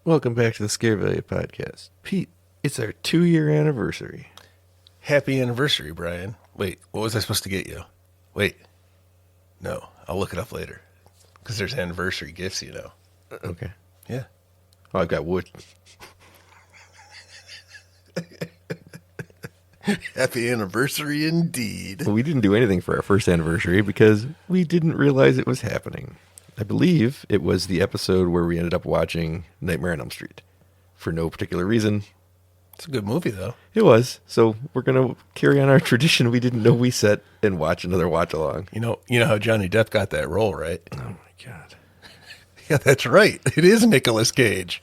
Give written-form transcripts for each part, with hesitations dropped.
Welcome back to the Scare Value Podcast. Pete, it's our 2-year anniversary. Happy anniversary, Bryan. Wait, what was I supposed to get you? Wait. No, I'll look it up later. Because there's anniversary gifts, you know. Okay. Yeah. Oh, I've got wood. Happy anniversary indeed. Well, we didn't do anything for our first anniversary because we didn't realize it was happening. I believe it was the episode where we ended up watching Nightmare on Elm Street. For no particular reason. It's a good movie, though. It was. So we're going to carry on our tradition we didn't know we set and watch another watch-along. You know how Johnny Depp got that role, right? Oh, my God. Yeah, that's right. It is Nicolas Cage.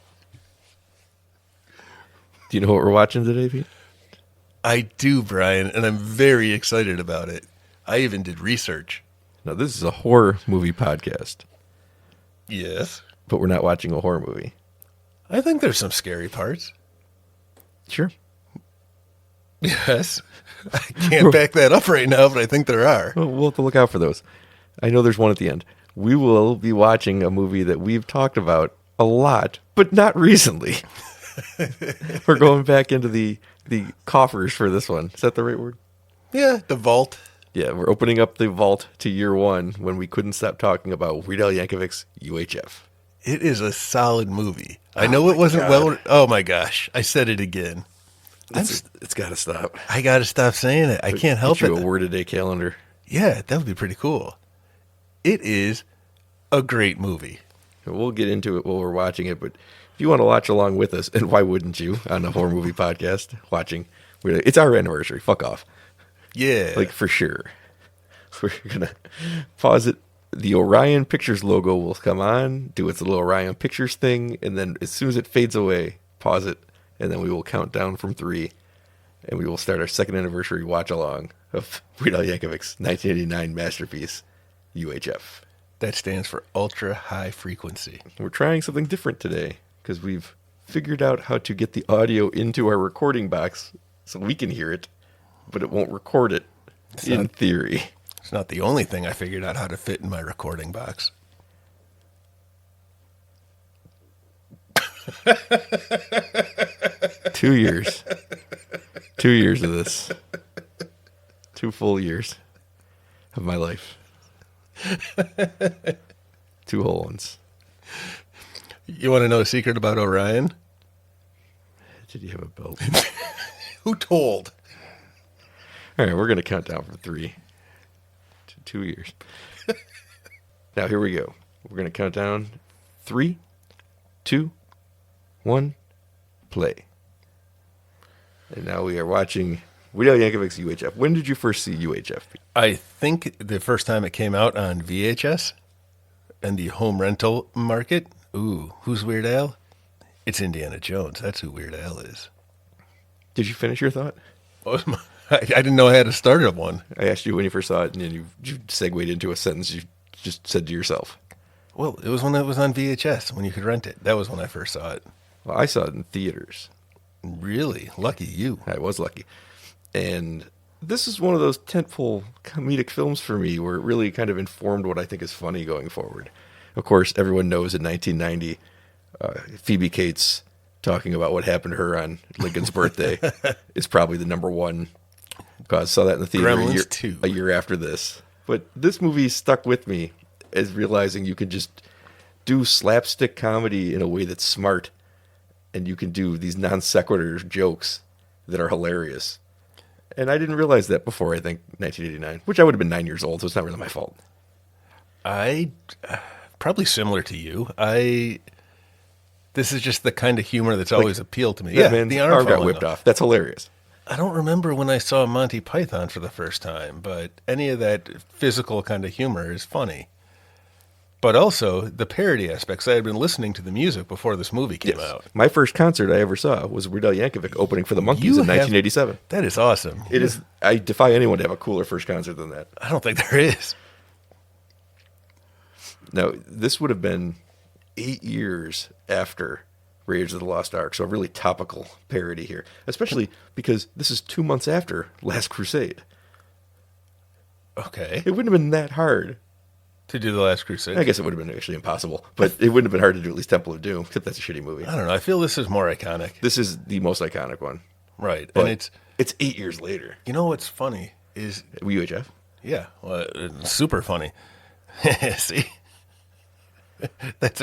Do you know what we're watching today, Pete? I do, Bryan, and I'm very excited about it. I even did research. Now, this is a horror movie podcast, Yes. but we're not watching a horror movie. I think there's some scary parts. Sure. Yes. I can't back that up right now, but I think there are. Well, we'll have to look out for those. I know there's one at the end. We will be watching a movie that we've talked about a lot, but not recently. We're going back into the coffers for this one. Is that the right word? Yeah, the vault. Yeah, we're opening up the vault to year one when we couldn't stop talking about Weird Al Yankovic's UHF. It is a solid movie. I know it wasn't God. well. Oh my gosh, I said it again. It's got to stop. I got to stop saying it. I can't help Get you it. a word-a-day calendar. Yeah, that would be pretty cool. It is a great movie. We'll get into it while we're watching it, but if you want to watch along with us, and why wouldn't you on a horror movie podcast watching? It's our anniversary. Fuck off. Yeah. Like, for sure. We're going to pause it. The Orion Pictures logo will come on, do its little Orion Pictures thing, and then as soon as it fades away, pause it, and then we will count down from 3, and we will start our second anniversary watch-along of Weird Al Yankovic's 1989 masterpiece, UHF. that stands for ultra high frequency. We're trying something different today, because we've figured out how to get the audio into our recording box so we can hear it, but it won't record it in theory. It's not the only thing I figured out how to fit in my recording box. 2 years. 2 years of this. 2 full years of my life. 2 whole ones. You want to know a secret about Orion? Did you have a belt? Who told? All right, we're going to count down from 3 to 2 years. Now, here we go. We're going to count down 3, 2, 1, play. And now we are watching Weird Al Yankovic's UHF. When did you first see UHF? I think the first time it came out on VHS and the home rental market. Ooh, who's Weird Al? It's Indiana Jones. That's who Weird Al is. Did you finish your thought? I didn't know I had to start at one. I asked you when you first saw it, and then you segued into a sentence you just said to yourself. Well, it was when it was on VHS, when you could rent it. That was when I first saw it. Well, I saw it in theaters. Really? Lucky you. I was lucky. And this is one of those tentpole comedic films for me where it really kind of informed what I think is funny going forward. Of course, everyone knows in 1990, Phoebe Cates talking about what happened to her on Lincoln's birthday is probably the number one. Because I saw that in the theater Gremlins 2. a year after this. But this movie stuck with me as realizing you can just do slapstick comedy in a way that's smart. And you can do these non sequitur jokes that are hilarious. And I didn't realize that before, I think, 1989, which I would have been 9 years old, so it's not really my fault. I probably similar to you. This is just the kind of humor that's always appealed to me. That man's the arm got falling whipped off. off. That's hilarious. I don't remember when I saw Monty Python for the first time, but any of that physical kind of humor is funny. But also the parody aspects. I had been listening to the music before this movie came out. My first concert I ever saw was Weird Al Yankovic opening for the Monkees in 1987. That is awesome. It is. I defy anyone to have a cooler first concert than that. I don't think there is. Now, this would have been 8 years after Raiders of the Lost Ark, so a really topical parody here, especially because this is 2 months after Last Crusade. Okay. It wouldn't have been that hard To do The Last Crusade. I guess it would have been actually impossible, but it wouldn't have been hard to do at least Temple of Doom, except that's a shitty movie. I don't know. I feel this is more iconic. This is the most iconic one. Right. But And it's 8 years later. you know what's funny is, UHF? yeah, well, it's super funny. See? It's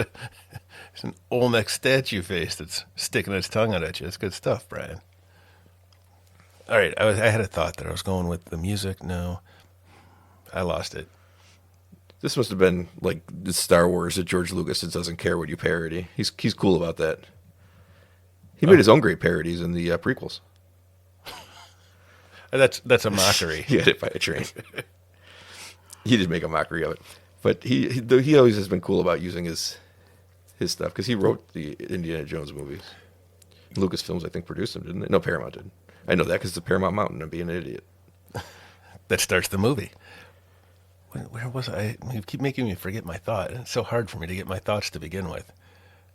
an Olmec statue face that's sticking its tongue out at you. It's good stuff, Brian. All right, I had a thought that I was going with the music. No, I lost it. This must have been like the Star Wars that George Lucas doesn't care what you parody. He's cool about that. He made his own great parodies in the prequels. That's a mockery. He got hit by a train. He did make a mockery of it, but he always has been cool about using his stuff because he wrote the Indiana Jones movies. Lucasfilms, I think, produced them, didn't they? No, Paramount did. I know that because it's a Paramount Mountain. I'm being an idiot. That starts the movie. Where was I? You keep making me forget my thought. It's so hard for me to get my thoughts to begin with.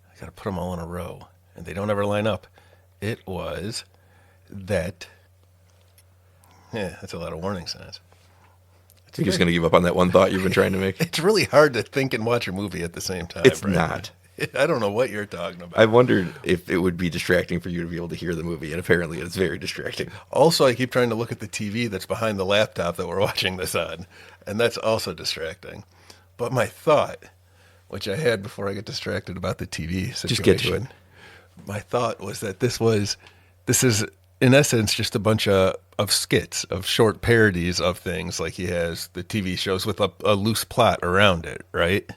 I got to put them all in a row, and they don't ever line up. It was that. Yeah, that's a lot of warning signs. You're just going to give up on that one thought you've been trying to make? It's really hard to think and watch a movie at the same time. It's Brian. not. I don't know what you're talking about. I wondered if it would be distracting for you to be able to hear the movie, and apparently it's very distracting. Also, I keep trying to look at the TV that's behind the laptop that we're watching this on, and that's also distracting. But my thought, which I had before I get distracted about the TV situation, Just get to it. My thought was that this is in essence just a bunch of skits, of short parodies of things. Like he has the TV shows with a loose plot around it, right?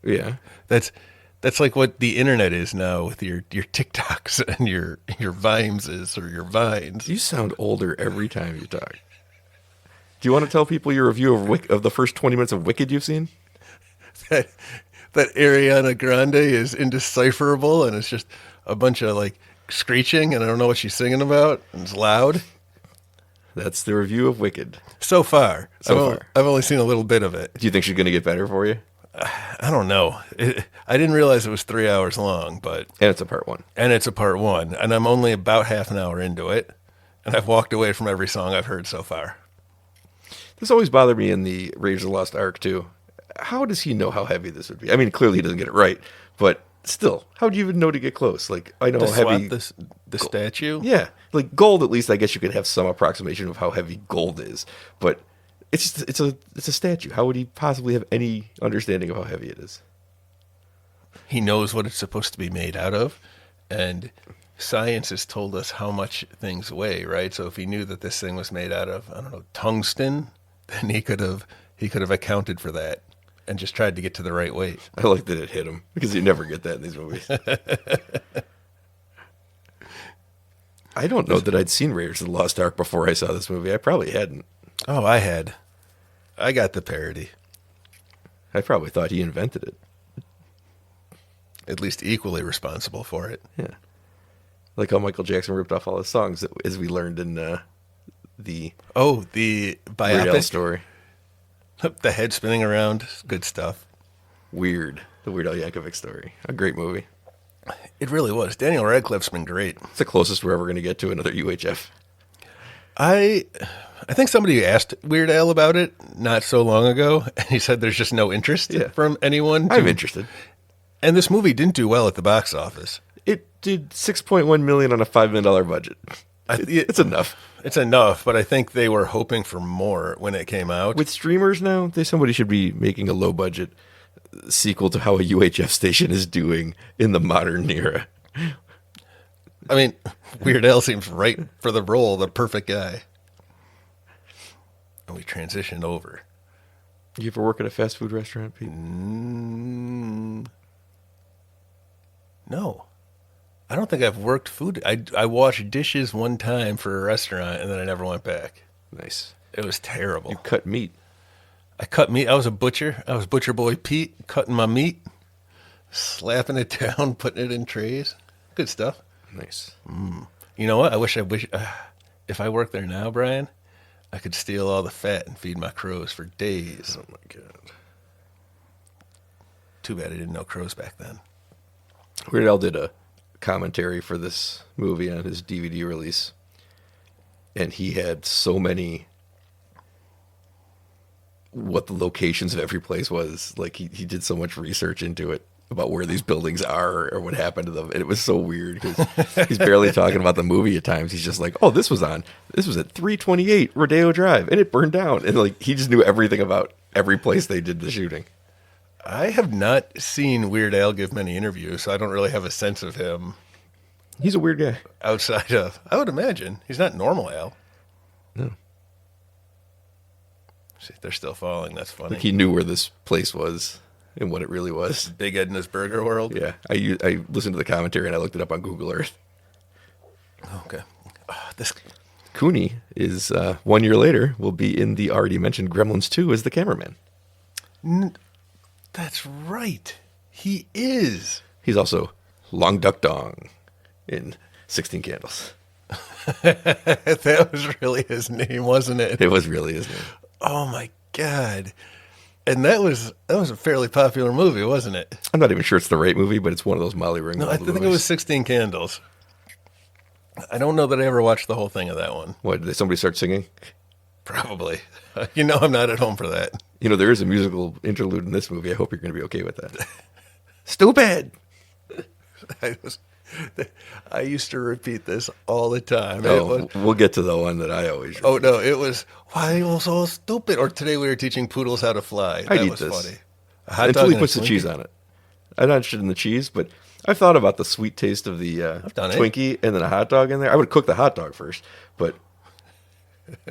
Yeah. That's like what the internet is now with your TikToks and your Vimeses or your Vines. You sound older every time you talk. Do you want to tell people your review of the first 20 minutes of Wicked you've seen? That Ariana Grande is indecipherable and it's just a bunch of like screeching and I don't know what she's singing about and it's loud. That's the review of Wicked. So far. I've only seen a little bit of it. Do you think she's going to get better for you? I don't know. I didn't realize it was 3 hours long, but... And it's a part one. And it's a part one. And I'm only about half an hour into it. And I've walked away from every song I've heard so far. This always bothered me in the Raiders of the Lost Ark, too. How does he know how heavy this would be? I mean, clearly he doesn't get it right, but still, how do you even know to get close? Like, I know To how heavy... swap the statue? Yeah. Like, gold, at least, I guess you could have some approximation of how heavy gold is. But it's a statue. How would he possibly have any understanding of how heavy it is? He knows what it's supposed to be made out of, and science has told us how much things weigh, right? So if he knew that this thing was made out of, I don't know, tungsten, then he could have accounted for that and just tried to get to the right weight. I like that it hit him, because you never get that in these movies. I don't know that I'd seen Raiders of the Lost Ark before I saw this movie. I probably hadn't. Oh, I had. I got the parody. I probably thought he invented it. At least equally responsible for it. Yeah. Like how Michael Jackson ripped off all his songs, as we learned in the The Weird Al biopic. story. The head spinning around. Good stuff. Weird. The Weird Al Yankovic story. A great movie. It really was. Daniel Radcliffe's been great. It's the closest we're ever going to get to another UHF. I think somebody asked Weird Al about it not so long ago, and he said there's just no interest from anyone. I'm interested. And this movie didn't do well at the box office. It did $6.1 million on a $5 million budget. It's enough. It's enough, but I think they were hoping for more when it came out. With streamers now, somebody should be making a low budget sequel to how a UHF station is doing in the modern era. I mean, Weird Al seems right for the role, the perfect guy. And we transitioned over. You ever work at a fast food restaurant, Pete? No. I don't think I've worked food. I washed dishes one time for a restaurant, and then I never went back. Nice. It was terrible. You cut meat. I cut meat. I was a butcher. I was Butcher Boy Pete, cutting my meat, slapping it down, putting it in trays. Good stuff. Nice. You know what? I wish if I worked there now, Brian, I could steal all the fat and feed my crows for days. Oh, my God. Too bad I didn't know crows back then. Weird Al did a commentary for this movie on his DVD release, and he had so many what the locations of every place was. Like he did so much research into it about where these buildings are or what happened to them. And it was so weird because he's barely talking about the movie at times. He's just like, oh, this was at 328 Rodeo Drive and it burned down. And like, he just knew everything about every place they did the shooting. I have not seen Weird Al give many interviews, so I don't really have a sense of him He's a weird guy. outside of, I would imagine. He's not normal Al. No. See, they're still falling. That's funny. Like he knew where this place was and what it really was. Big Edna's Burger World? Yeah. I listened to the commentary and I looked it up on Google Earth. Okay. This Cooney is 1 year later will be in the already mentioned Gremlins 2 as the cameraman. That's right. He is. He's also Long Duck Dong in 16 Candles. That was really his name, wasn't it? It was really his name. Oh my God. And that was a fairly popular movie, wasn't it? I'm not even sure it's the right movie, but it's one of those Molly Ringwald No, I think movies. it was 16 Candles. I don't know that I ever watched the whole thing of that one. What, did somebody start singing? Probably. You know I'm not at home for that. You know, there is a musical interlude in this movie. I hope you're going to be okay with that. Stupid! I used to repeat this all the time. Oh, we'll get to the one that I always Oh no, it was why are you so stupid? Or today we were teaching poodles how to fly. I'd That eat was this. funny. A hot Until dog he and a puts the Twinkie? cheese on it. I'm not interested in the cheese, but I've thought about the sweet taste of the done it. Twinkie and then a hot dog in there. I would cook the hot dog first, but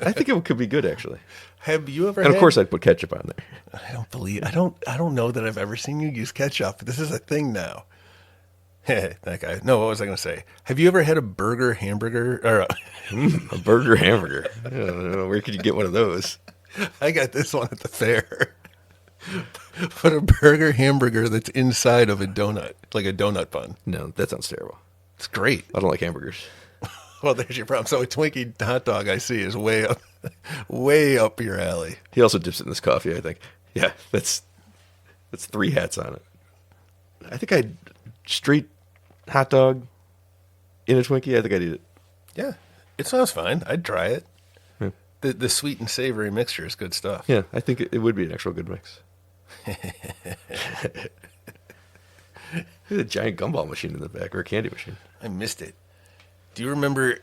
I think it could be good actually. Have you ever? And of had- course, I'd put ketchup on there. I don't know that I've ever seen you use ketchup. This is a thing now. That guy. No, what was I going to say? Have you ever had a burger hamburger? Or A burger hamburger. I don't know. Where could you get one of those? I got this one at the fair. But a burger hamburger that's inside of a donut, like a donut bun. No, that sounds terrible. It's great. I don't like hamburgers. Well, there's your problem. So a Twinkie hot dog I see is way up your alley. He also dips it in this coffee, I think. Yeah, that's 3 hats on it. I think I'd straight hot dog in a Twinkie. I think I'd eat it. Yeah, it sounds fine. I'd try it. Yeah. The sweet and savory mixture is good stuff. Yeah, I think it would be an actual good mix. There's a giant gumball machine in the back, or a candy machine. I missed it. Do you remember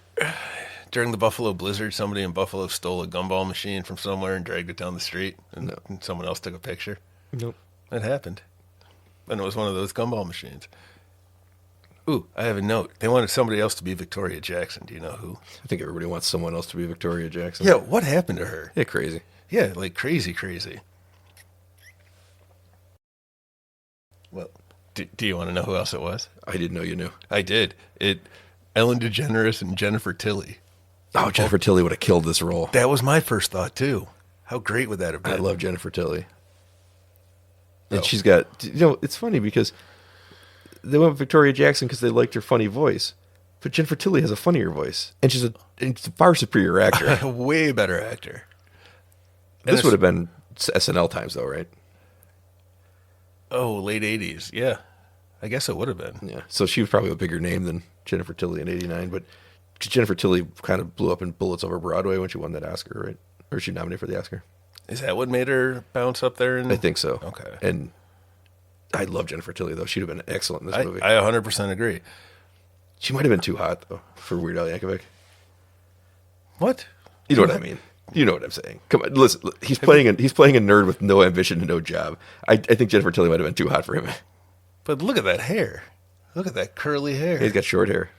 during the Buffalo Blizzard, somebody in Buffalo stole a gumball machine from somewhere and dragged it down the street, and someone else took a picture? Nope. It happened. And it was one of those gumball machines. Ooh, I have a note. They wanted somebody else to be Victoria Jackson. Do you know who? I think everybody wants someone else to be Victoria Jackson. Yeah, what happened to her? Yeah, crazy. Yeah, like crazy. Well, do you want to know who else it was? I didn't know you knew. I did. Ellen DeGeneres and Jennifer Tilly. Oh, Jennifer Tilly would have killed this role. That was my first thought, too. How great would that have been? I love Jennifer Tilly. And Oh. she's got, it's funny because they went with Victoria Jackson because they liked her funny voice. But Jennifer Tilly has a funnier voice. And she's a far superior actor. A way better actor. This would have been SNL times, though, right? Oh, late 80s. Yeah. I guess it would have been. Yeah. So she was probably a bigger name than Jennifer Tilly in '89. But Jennifer Tilly kind of blew up in Bullets Over Broadway when she won that Oscar, right? Or she nominated for the Oscar. Is that what made her bounce up there? I think so. Okay. And I love Jennifer Tilly, though. She'd have been excellent in this movie. I 100% agree. She might have been too hot, though, for Weird Al Yankovic. What? You know what I mean. You know what I'm saying. Come on, listen. He's playing a nerd with no ambition and no job. I think Jennifer Tilly might have been too hot for him. But look at that hair. Look at that curly hair. He's got short hair.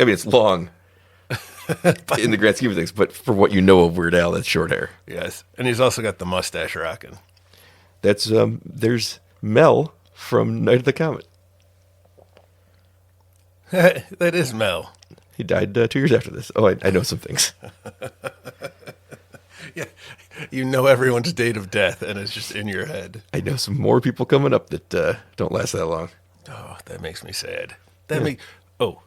I mean, it's long in the grand scheme of things, but for what you know of Weird Al, that's short hair. Yes. And he's also got the mustache rocking. That's there's Mel from Night of the Comet. That is Mel. He died 2 years after this. Oh, I know some things. Yeah. You know everyone's date of death, and it's just in your head. I know some more people coming up that don't last that long. Oh, that makes me sad. Oh,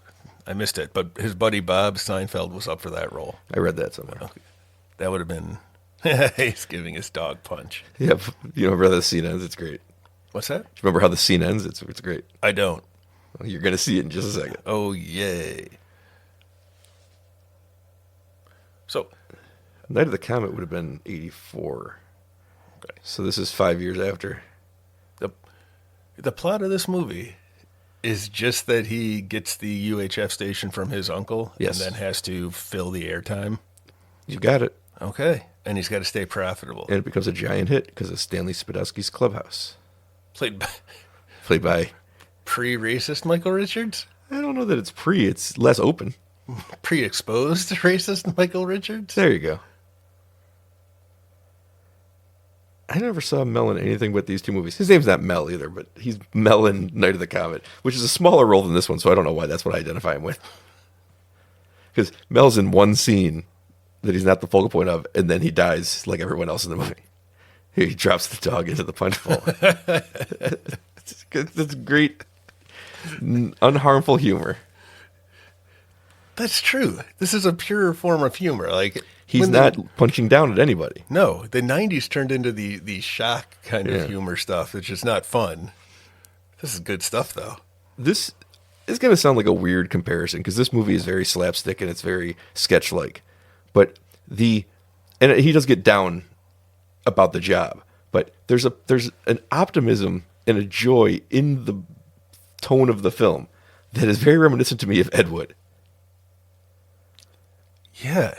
I missed it. But his buddy Bob Seinfeld was up for that role. I read that somewhere. Okay. That would have been... He's giving his dog punch. Yeah, you know, remember how the scene ends? It's great. What's that? Remember how the scene ends? It's great. I don't. Well, you're going to see it in just a second. Oh, yay. So, Night of the Comet would have been 84. So this is 5 years after. The plot of this movie is just that he gets the UHF station from his uncle Yes. and then has to fill the airtime. You got it. Okay. And he's got to stay profitable. And it becomes a giant hit because of Stanley Spadowski's Clubhouse. Played by, pre-racist Michael Richards? I don't know that it's it's less open. Pre-exposed racist Michael Richards? There you go. I never saw Mel in anything but these two movies. His name's not Mel either, but he's Mel in Night of the Comet, which is a smaller role than this one, so I don't know why that's what I identify him with. Because Mel's in one scene that he's not the focal point of, and then he dies like everyone else in the movie. He drops the dog into the punch bowl. It's great, unharmful humor. That's true. This is a pure form of humor. Like He's not punching down at anybody. No, the 90s turned into the shock kind of humor stuff. It's just not fun. This is good stuff, though. This is going to sound like a weird comparison because this movie is very slapstick and it's very sketch-like. But and he does get down about the job, but there's an optimism and a joy in the tone of the film that is very reminiscent to me of Ed Wood. Yeah.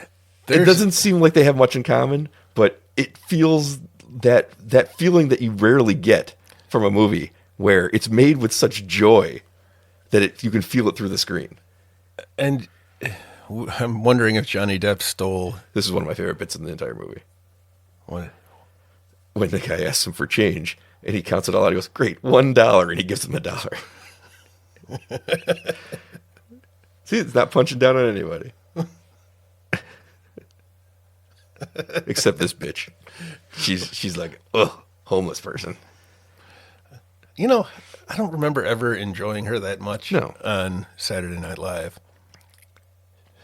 It doesn't seem like they have much in common, but it feels that feeling that you rarely get from a movie where it's made with such joy that you can feel it through the screen. And I'm wondering if Johnny Depp stole... This is one of my favorite bits in the entire movie. What? When the guy asks him for change, and he counts it all out, he goes, "Great, $1," and he gives him $1. See, it's not punching down on anybody. Except this bitch. She's like, ugh, homeless person. You know, I don't remember ever enjoying her that much No. on Saturday Night Live.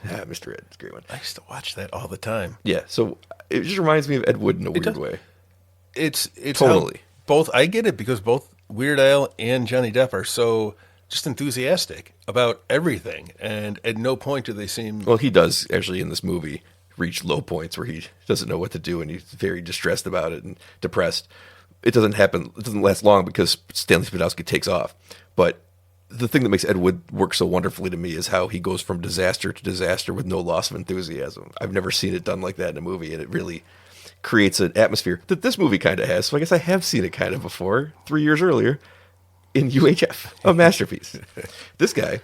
Ah, Mr. Ed, it's a great one. I used to watch that all the time. Yeah, so it just reminds me of Ed Wood in a weird way. It's Totally. Both, I get it because both Weird Al and Johnny Depp are so just enthusiastic about everything. And at no point do they seem... Well, he does actually in this movie reach low points where he doesn't know what to do and he's very distressed about it and depressed. It doesn't last long because Stanley Spadowski takes off. But the thing that makes Ed Wood work so wonderfully to me is how he goes from disaster to disaster with no loss of enthusiasm. I've never seen it done like that in a movie, and it really creates an atmosphere that this movie kind of has. So I guess I have seen it kind of before, 3 years earlier, in UHF, a masterpiece. This guy,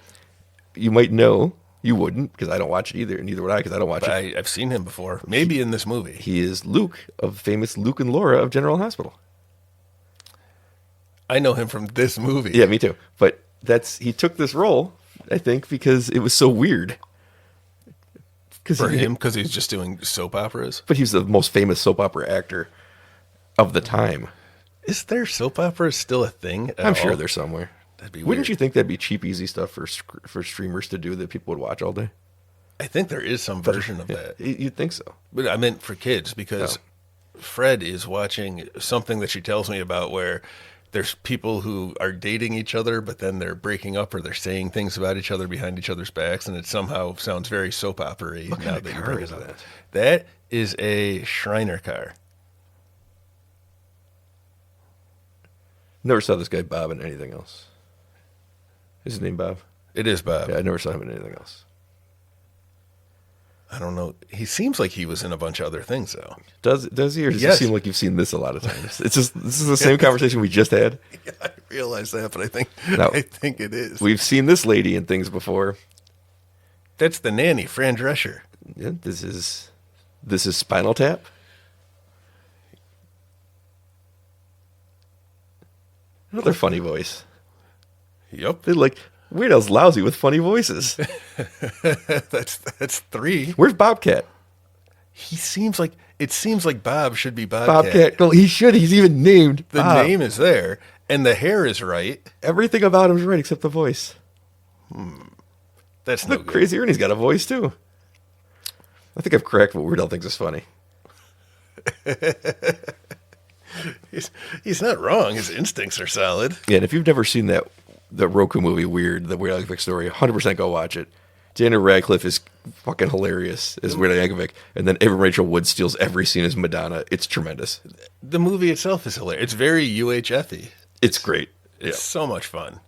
you might know, you wouldn't, because I don't watch it either, and neither would I, because I don't watch it. I've seen him before, maybe in this movie. He is Luke, of famous Luke and Laura of General Hospital. I know him from this movie. Yeah, me too. But he took this role, I think, because it was so weird. For him, because he's just doing soap operas? But he's the most famous soap opera actor of the time. Is there soap operas still a thing at I'm all? sure there's somewhere. That'd be weird. Wouldn't you think that'd be cheap, easy stuff for streamers to do that people would watch all day? I think there is some version of that. You'd think so. But I meant for kids, because Fred is watching something that she tells me about where there's people who are dating each other, but then they're breaking up or they're saying things about each other behind each other's backs, and it somehow sounds very soap opera-y. What kind of car is that? That is a Shriner car. Never saw this guy Bob in anything else. Is his name Bob? It is Bob. Yeah, I never saw him in anything else. I don't know. He seems like he was in a bunch of other things, though. Does he, or does Yes. it seem like you've seen this a lot of times? It's just this is the same conversation we just had. Yeah, I realize that, but I think No. I think it is. We've seen this lady in things before. That's the nanny, Fran Drescher. Yeah, this is Spinal Tap. Another funny voice. Yep. They're like, Weird Al's lousy with funny voices. That's three. Where's Bobcat? It seems like Bob should be Bobcat. Bobcat. Well, he should. He's even named. The Bob. name is there, and the hair is right. Everything about him is right except the voice. That's no Look good. crazier, and he's got a voice too. I think I've cracked what Weird Al thinks is funny. He's not wrong. His instincts are solid. Yeah, and if you've never seen the Roku movie Weird, the Weird Al Yankovic story, 100% go watch it. Daniel Radcliffe is fucking hilarious as Weird Al Yankovic, and then Evan Rachel Wood steals every scene as Madonna. It's tremendous. The movie itself is hilarious. It's very UHF-y. It's great. It's so much fun.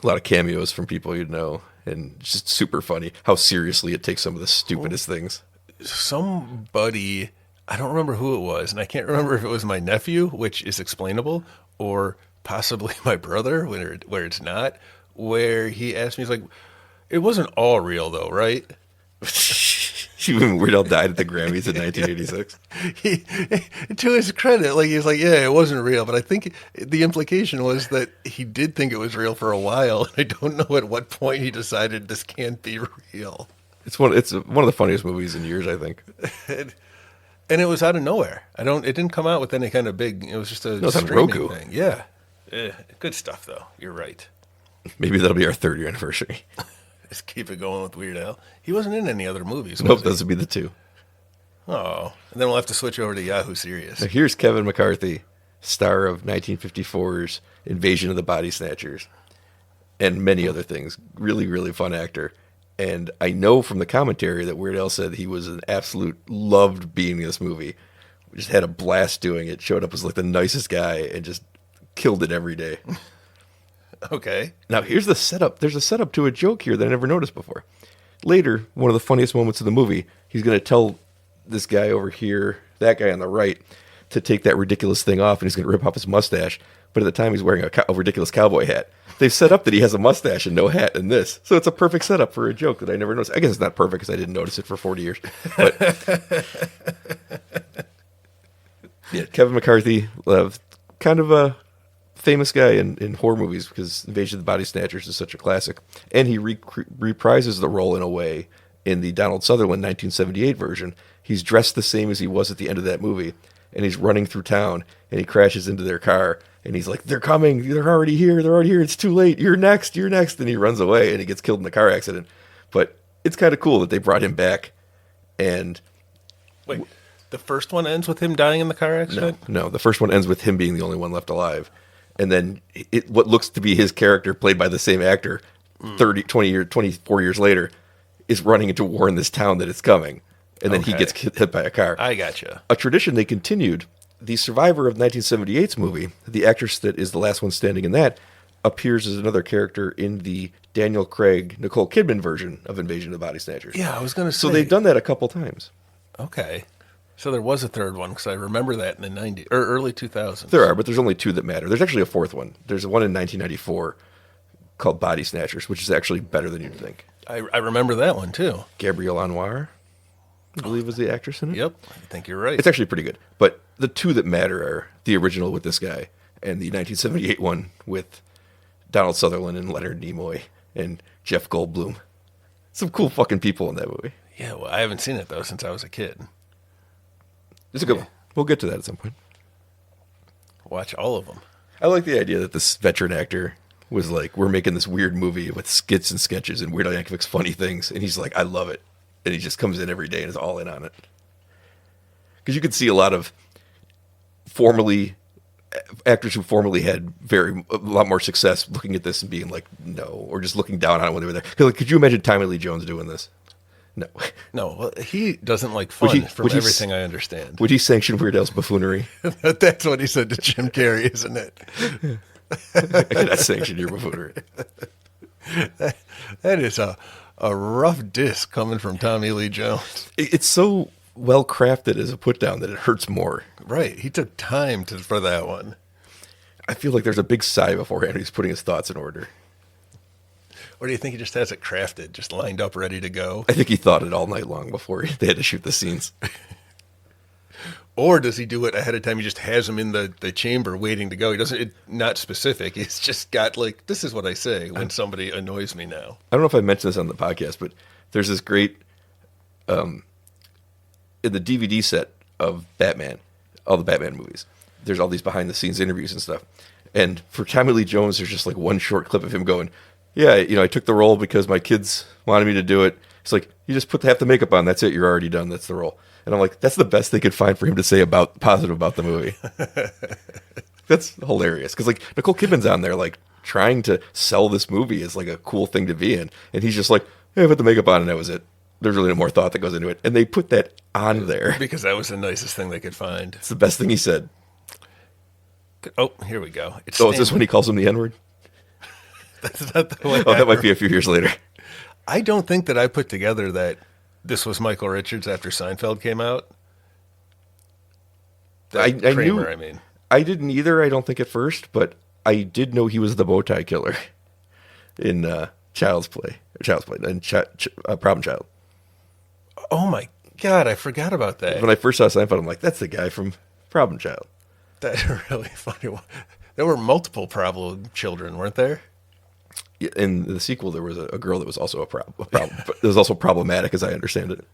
A lot of cameos from people you know, and just super funny how seriously it takes some of the stupidest things. Somebody, I don't remember who it was, and I can't remember if it was my nephew, which is explainable, or possibly my brother, where it's not, where he asked me, he's like, it wasn't all real though, right? When Weird Al died at the Grammys in 1986. To his credit, like he's like, yeah, it wasn't real, but I think the implication was that he did think it was real for a while. And I don't know at what point he decided this can't be real. It's one of the funniest movies in years, I think. And it was out of nowhere. It didn't come out with any kind of big. It was just a it's on streaming Roku. thing. Yeah, good stuff though. You're right. Maybe that'll be our 3rd year anniversary. Just keep it going with Weird Al. He wasn't in any other movies. Nope, those would be the 2. Oh, and then we'll have to switch over to Yahoo Serious. Now here's Kevin McCarthy, star of 1954's Invasion of the Body Snatchers, and many other things. Really, really fun actor. And I know from the commentary that Weird Al said he was an absolute loved being in this movie. We just had a blast doing it. Showed up as like the nicest guy and just killed it every day. Okay. Now here's the setup. There's a setup to a joke here that I never noticed before. Later, one of the funniest moments of the movie, he's going to tell this guy over here, that guy on the right, to take that ridiculous thing off, and he's going to rip off his mustache. But at the time, he's wearing a ridiculous cowboy hat. They've set up that he has a mustache and no hat in this. So it's a perfect setup for a joke that I never noticed. I guess it's not perfect because I didn't notice it for 40 years. But yeah, Kevin McCarthy, kind of a famous guy in horror movies because Invasion of the Body Snatchers is such a classic. And he reprises the role in a way in the Donald Sutherland 1978 version. He's dressed the same as he was at the end of that movie. And he's running through town and he crashes into their car. And he's like, they're coming. They're already here. They're already here. It's too late. You're next. You're next. And he runs away and he gets killed in the car accident. But it's kind of cool that they brought him back. And wait, the first one ends with him dying in the car accident? No, the first one ends with him being the only one left alive. And then what looks to be his character, played by the same actor, 24 years later, is running into war in this town that it's coming. And then he gets hit by a car. I gotcha. A tradition they continued. The survivor of 1978's movie, the actress that is the last one standing in that, appears as another character in the Daniel Craig, Nicole Kidman version of Invasion of the Body Snatchers. Yeah, I was going to say. So they've done that a couple times. Okay. So there was a third one because I remember that in the 90s or early 2000s. There are, but there's only 2 that matter. There's actually a 4th one. There's one in 1994 called Body Snatchers, which is actually better than you'd think. I remember that one too. Gabrielle Anwar, I believe, was the actress in it. Yep, I think you're right. It's actually pretty good. But the 2 that matter are the original with this guy and the 1978 one with Donald Sutherland and Leonard Nimoy and Jeff Goldblum. Some cool fucking people in that movie. Yeah, well, I haven't seen it though since I was a kid. It's a good one. We'll get to that at some point. Watch all of them. I like the idea that this veteran actor was like, we're making this weird movie with skits and sketches and Weird Al Yankovic's funny things. And he's like, I love it. And he just comes in every day and is all in on it. Because you could see a lot of actors who formerly had a lot more success looking at this and being like, no, or just looking down on it when they were there. Like, could you imagine Tommy Lee Jones doing this? No. No, well, he doesn't like fun from everything I understand. Would he sanction Weird Al's buffoonery? That's what he said to Jim Carrey, isn't it? I cannot sanction your buffoonery. That is a rough diss coming from Tommy Lee Jones. It's so well crafted as a put down that it hurts more. Right. He took time for that one. I feel like there's a big sigh beforehand. He's putting his thoughts in order. Or do you think he just has it crafted, just lined up, ready to go? I think he thought it all night long before they had to shoot the scenes. Or does he do it ahead of time? He just has him in the chamber waiting to go. He doesn't, not specific. He's just got like, this is what I say when somebody annoys me now. I don't know if I mentioned this on the podcast, but there's this great, in the DVD set of Batman, all the Batman movies, there's all these behind the scenes interviews and stuff. And for Tommy Lee Jones, there's just like one short clip of him going, yeah, I took the role because my kids wanted me to do it. It's like, you just put half the makeup on. That's it. You're already done. That's the role. And I'm like, that's the best they could find for him to say positive about the movie. That's hilarious. Because Nicole Kidman's on there trying to sell this movie as a cool thing to be in. And he's just like, I put the makeup on and that was it. There's really no more thought that goes into it. And they put that on there. Because that was the nicest thing they could find. It's the best thing he said. Oh, here we go. Is this when he calls him the N-word? That's not the way. Oh, that might be a few years later. I don't think that I put together that this was Michael Richards after Seinfeld came out. I Kramer, knew. I mean. I didn't either, I don't think at first, but I did know he was the bow tie killer in Child's Play, and Problem Child. Oh my God, I forgot about that. When I first saw Seinfeld, I'm like, that's the guy from Problem Child. That's really funny. There were multiple problem children, weren't there? Yeah, in the sequel, there was a girl that was also a problem. It was also problematic, as I understand it.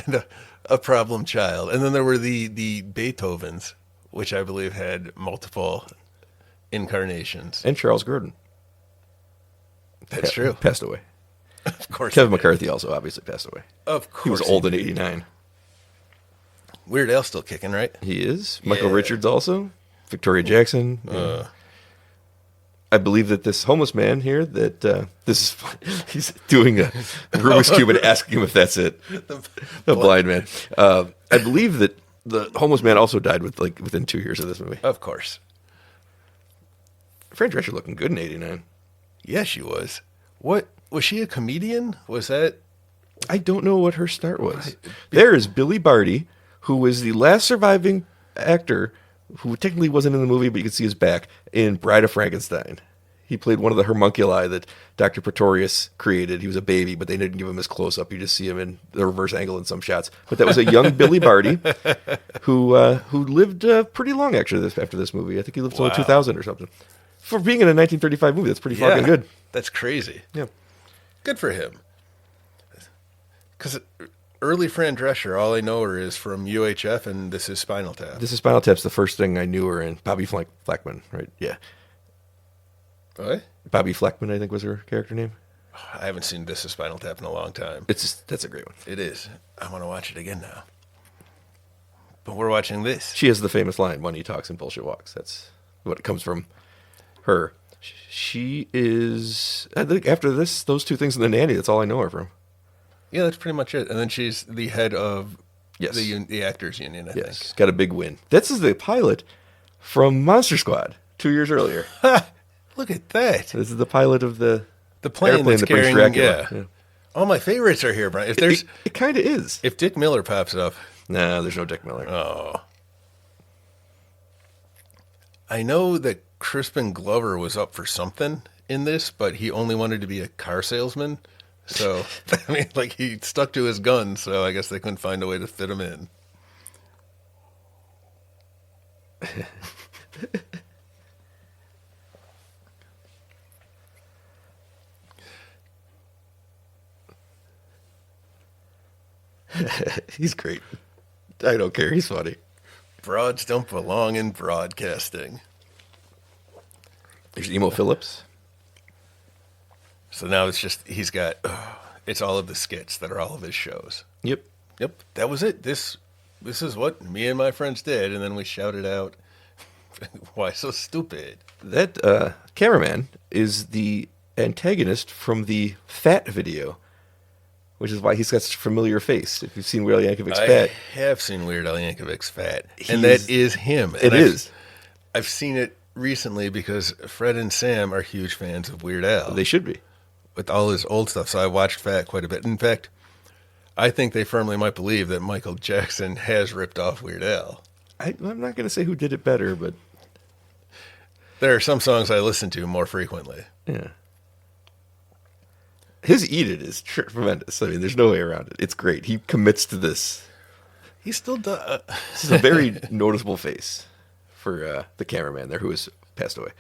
And a problem child. And then there were the Beethovens, which I believe had multiple incarnations. And Charles Grodin. That's true. Passed away. Of course. Kevin McCarthy also obviously passed away. Of course. He was old in '89. Weird Al still kicking, right? He is. Michael Yeah. Richards also. Victoria Jackson. I believe that this homeless man here, he's doing a Rubik's Cube and asking him if that's it. The blind man. I believe that the homeless man also died within 2 years of this movie. Of course. Fran Drescher looking good in '89. Yes, she was. What? Was she a comedian? Was that? I don't know what her start was. There is Billy Barty, who was the last surviving actor who technically wasn't in the movie, but you could see his back, in Bride of Frankenstein. He played one of the homunculi that Dr. Pretorius created. He was a baby, but they didn't give him his close-up. You just see him in the reverse angle in some shots. But that was a young Billy Barty who lived pretty long, actually, after this movie. I think he lived till 2000 or something. For being in a 1935 movie, that's pretty fucking good. That's crazy. Yeah. Good for him. Because early Fran Drescher, all I know her is from UHF, and This Is Spinal Tap. This Is Spinal Tap's the first thing I knew her in. Bobby Flackman, right? Yeah. What? Bobby Flackman, I think, was her character name. I haven't seen This Is Spinal Tap in a long time. That's a great one. It is. I want to watch it again now. But we're watching this. She has the famous line, "Money talks and bullshit walks." That's what it comes from her. She is, I think after those two things in The Nanny, that's all I know her from. Yeah, that's pretty much it. And then she's the head of Yes. the Actors Union, I Yes, think. got a big win. This is the pilot from Monster Squad 2 years earlier. Look at that. This is the pilot of the plane airplane that's that brings carrying, Dracula. yeah. All my favorites are here, Brian. If there's, It kind of is. if Dick Miller pops up, Nah, there's no Dick Miller. oh. I know that Crispin Glover was up for something in this, but he only wanted to be a car salesman. So, I mean, like, he stuck to his gun, so I guess they couldn't find a way to fit him in. He's great. I don't care. He's funny. Broads don't belong in broadcasting. There's Emo Phillips. So now it's just, he's got, it's all of the skits that are all of his shows. Yep. Yep, that was it. This is what me and my friends did, and then we shouted out, "Why so stupid?" That cameraman is the antagonist from the Fat video, which is why he's got such a familiar face. If you've seen Weird Al Yankovic's I Fat, have seen Weird Al Yankovic's Fat, and that is him. It is. I've seen it recently because Fred and Sam are huge fans of Weird Al. They should be. With all his old stuff, so I watched Fat quite a bit. In fact, I think they firmly might believe that Michael Jackson has ripped off Weird Al. I'm not going to say who did it better, but There are some songs I listen to more frequently. yeah. His Eat It is tremendous. I mean, there's no way around it. It's great. He commits to this. He still does. This is a very noticeable face for the cameraman there who has passed away.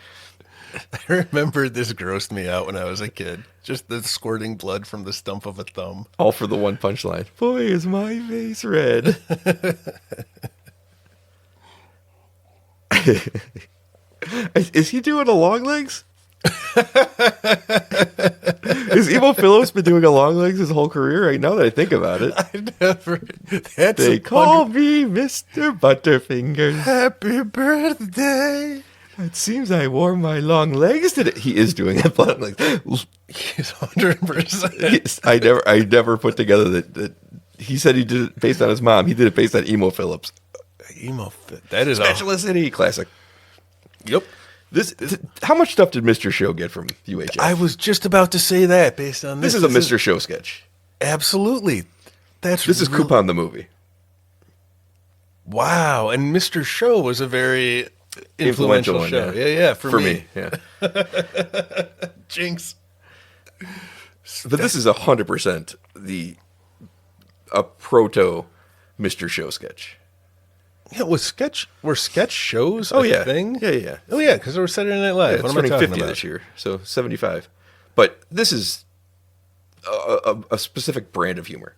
I remember this grossed me out when I was a kid. Just the squirting blood from the stump of a thumb. All for the one punchline. Boy, is my face red. Is he doing a long legs? Is Emo Phillips been doing a long legs his whole career? Right now that I think about it, I never. That's they call me Mr. Butterfingers. Happy birthday It seems I wore my long legs today. He is doing it, but I'm like, He's 100%. I never put together that he said he did it based on his mom. He did it based on Emo Phillips. That is Specialist City classic. Yep. How much stuff did Mr. Show get from UHF? I was just about to say that based on this. This is a Mr. Show sketch. Absolutely. This is Coupon the movie. Wow. And Mr. Show was a very influential one, show. yeah. Yeah, for me. Yeah. Jinx. But this is 100% a proto Mr. Show sketch. Yeah, were sketch shows a thing? Yeah. Oh, yeah, because there was Saturday Night Live. Yeah, what it's am I turning talking 50 about? this year, so 75. But this is a specific brand of humor.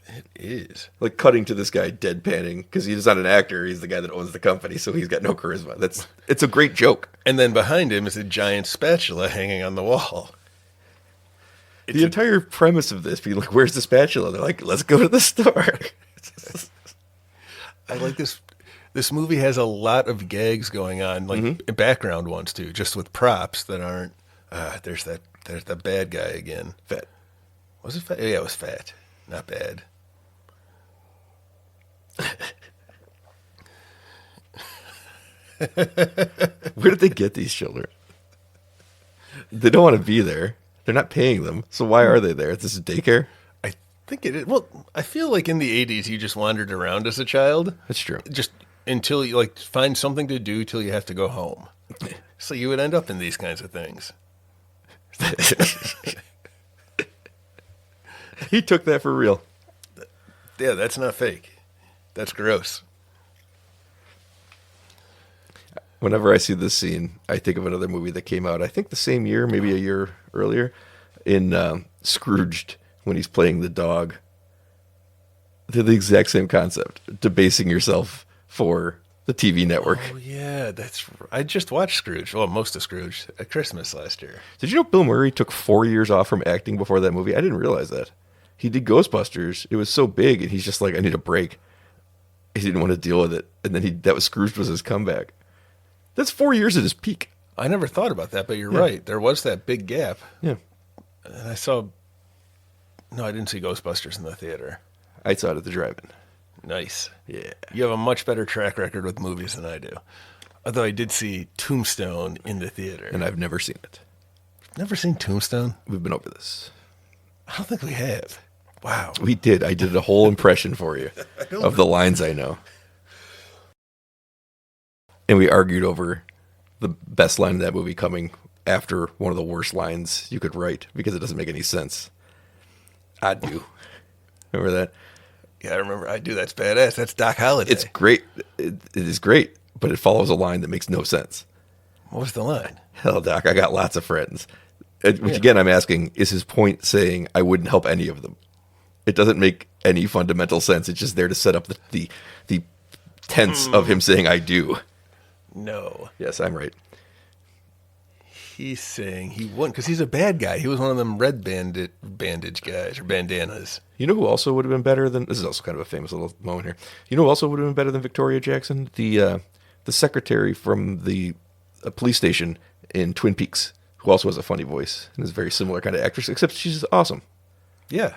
It is. Like cutting to this guy deadpanning because he's not an actor. He's the guy that owns the company, so he's got no charisma. It's a great joke. And then behind him is a giant spatula hanging on the wall. The entire premise of this being like, where's the spatula? They're like, let's go to the store. I like this. This movie has a lot of gags going on, like background ones too, just with props that aren't. There's the bad guy again. Fat. Was it fat? Yeah, it was fat, not bad. Where did they get these children? They don't want to be there. They're not paying them. So why are they there? This is daycare? I think it is. Well, I feel like in the 80s, you just wandered around as a child. That's true. Just until you find something to do till you have to go home. So you would end up in these kinds of things. He took that for real. Yeah, that's not fake. That's gross. Whenever I see this scene, I think of another movie that came out, I think the same year, maybe a year earlier, in Scrooged, when he's playing the dog. They're the exact same concept, debasing yourself for the TV network. Oh, yeah, I just watched Scrooge. Well, most of Scrooge at Christmas last year. Did you know Bill Murray took 4 years off from acting before that movie? I didn't realize that. He did Ghostbusters. It was so big, and he's just like, I need a break. He didn't want to deal with it. And then that was Scrooge was his comeback. That's 4 years at his peak. I never thought about that, but you're right. There was that big gap. Yeah. And I saw... No, I didn't see Ghostbusters in the theater. I saw it at the drive-in. Nice. Yeah. You have a much better track record with movies than I do. Although I did see Tombstone in the theater. And I've never seen it. Never seen Tombstone? We've been over this. I don't think we have. Wow. We did. I did a whole impression for you of the lines I know. And we argued over the best line in that movie coming after one of the worst lines you could write because it doesn't make any sense. I do. Remember that? Yeah, I remember. I do. That's badass. That's Doc Holliday. It's great. It is great, but it follows a line that makes no sense. What was the line? Hell, Doc, I got lots of friends. Which, again, I'm asking, is his point saying I wouldn't help any of them? It doesn't make any fundamental sense. It's just there to set up the tense of him saying I do. No. Yes, I'm right. He's saying he wouldn't because he's a bad guy. He was one of them red bandage guys or bandanas. You know who also would have been better than... This is also kind of a famous little moment here. You know who also would have been better than Victoria Jackson? The secretary from the police station in Twin Peaks, who also has a funny voice and is a very similar kind of actress, except she's awesome. Yeah.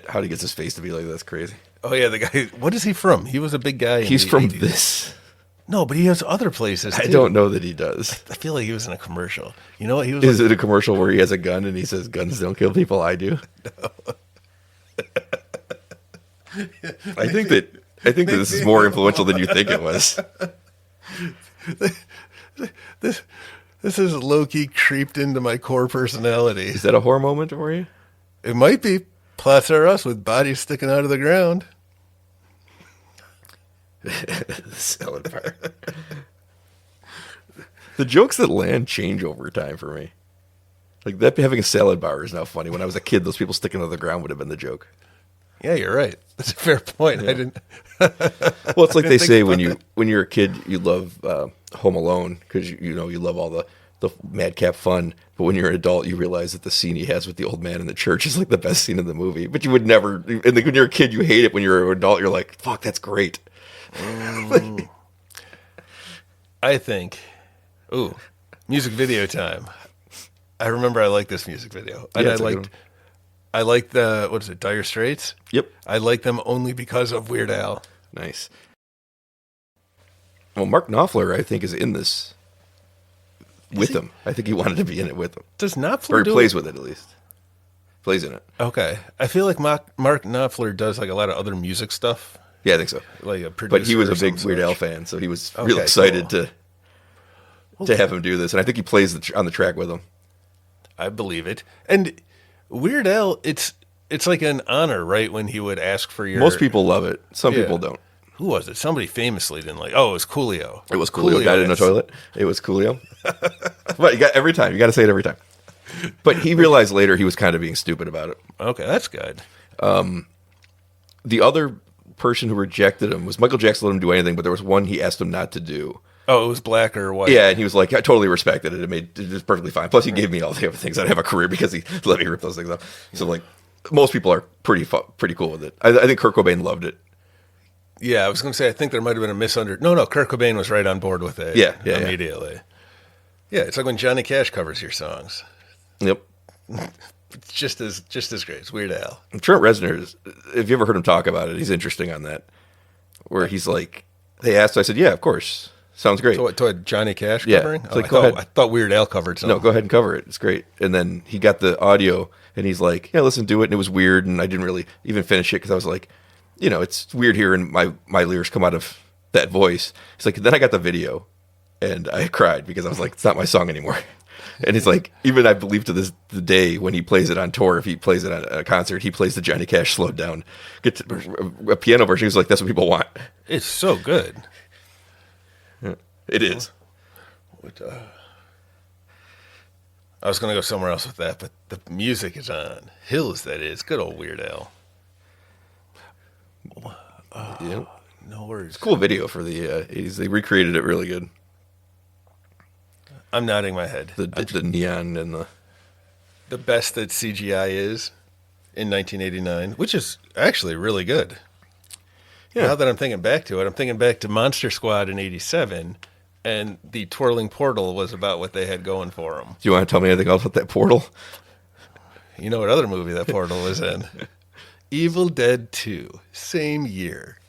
How he gets his face to be like that's crazy. Oh, yeah, the guy... What is he from? He was a big guy in He's the from 80s. this. No, but he has other places, too. I don't know that he does. I feel like he was in a commercial. You know what? He was Is it a commercial where he has a gun and he says, guns don't kill people, I do? No. I think that this is more influential than you think it was. This is low-key creeped into my core personality. Is that a horror moment for you? It might be. Plots are us with bodies sticking out of the ground. Salad bar. The jokes that land change over time for me. Like that having a salad bar is now funny. When I was a kid, those people sticking to the ground would have been the joke. Yeah, you're right. That's a fair point. Yeah. I didn't. Well, it's like they say when you're a kid, you love Home Alone because you love all the madcap fun. But when you're an adult, you realize that the scene he has with the old man in the church is like the best scene in the movie. But you would never. And like when you're a kid, you hate it. When you're an adult, you're like, "Fuck, that's great." I think, ooh, music video time. I remember I liked this music video. And it's a good one. I liked the, what is it, Dire Straits? Yep. I like them only because of Weird Al. Nice. Well, Mark Knopfler, I think, is in this with him. I think he wanted to be in it with him. Does Knopfler Or he do plays it? with it, at least. Plays in it. Okay. I feel like Mark Knopfler does like a lot of other music stuff. Yeah, I think so. Like a producer. But he was a or big some Weird Al such. fan, so he was Okay, real excited cool. to have him do this. And I think he plays on the track with him. I believe it. And Weird Al, it's like an honor, right? When he would ask for your... Most people love it. Some Yeah. people don't. Who was it? Somebody famously didn't like... Oh, it was Coolio. It was Coolio. Got it in the toilet. It was Coolio. But you got every time. You got to say it every time. But he realized later he was kind of being stupid about it. Okay, that's good. The other person who rejected him was Michael Jackson. Let him do anything, but there was one he asked him not to do. Oh, it was black or white? Yeah, and he was like, I totally respected it. It was perfectly fine. Plus, he gave me all the other things. I'd have a career because he let me rip those things off. So, like, most people are pretty cool with it. I think Kurt Cobain loved it. Yeah, I was going to say, I think there might have been a No, Kurt Cobain was right on board with it. Yeah, immediately. Yeah, it's like when Johnny Cash covers your songs. Yep. It's just as great. It's Weird Al. Trent Reznor, if you ever heard him talk about it, he's interesting on that. Where he's like, they asked, I said, yeah, of course. Sounds great. To a Johnny Cash Yeah, covering? it's like, go ahead. I thought Weird Al covered something. No, go ahead and cover it. It's great. And then he got the audio, and he's like, yeah, listen to it. And it was weird, and I didn't really even finish it because I was like, it's weird hearing my lyrics come out of that voice. He's like, then I got the video, and I cried because I was like, it's not my song anymore. And he's like, even I believe to the day when he plays it on tour, if he plays it at a concert, he plays the Johnny Cash slowed down a piano version. He's like, that's what people want. It's so good. It is. I was going to go somewhere else with that, but the music is on. Hills, that is. Good old Weird Al. Yeah. No worries. Cool video for the 80s. They recreated it really good. I'm nodding my head. The neon and The best that CGI is in 1989, which is actually really good. Yeah. Now that I'm thinking back to it, I'm thinking back to Monster Squad in 87, and the twirling portal was about what they had going for them. Do you want to tell me anything else about that portal? You know what other movie that portal was in? Evil Dead 2, same year.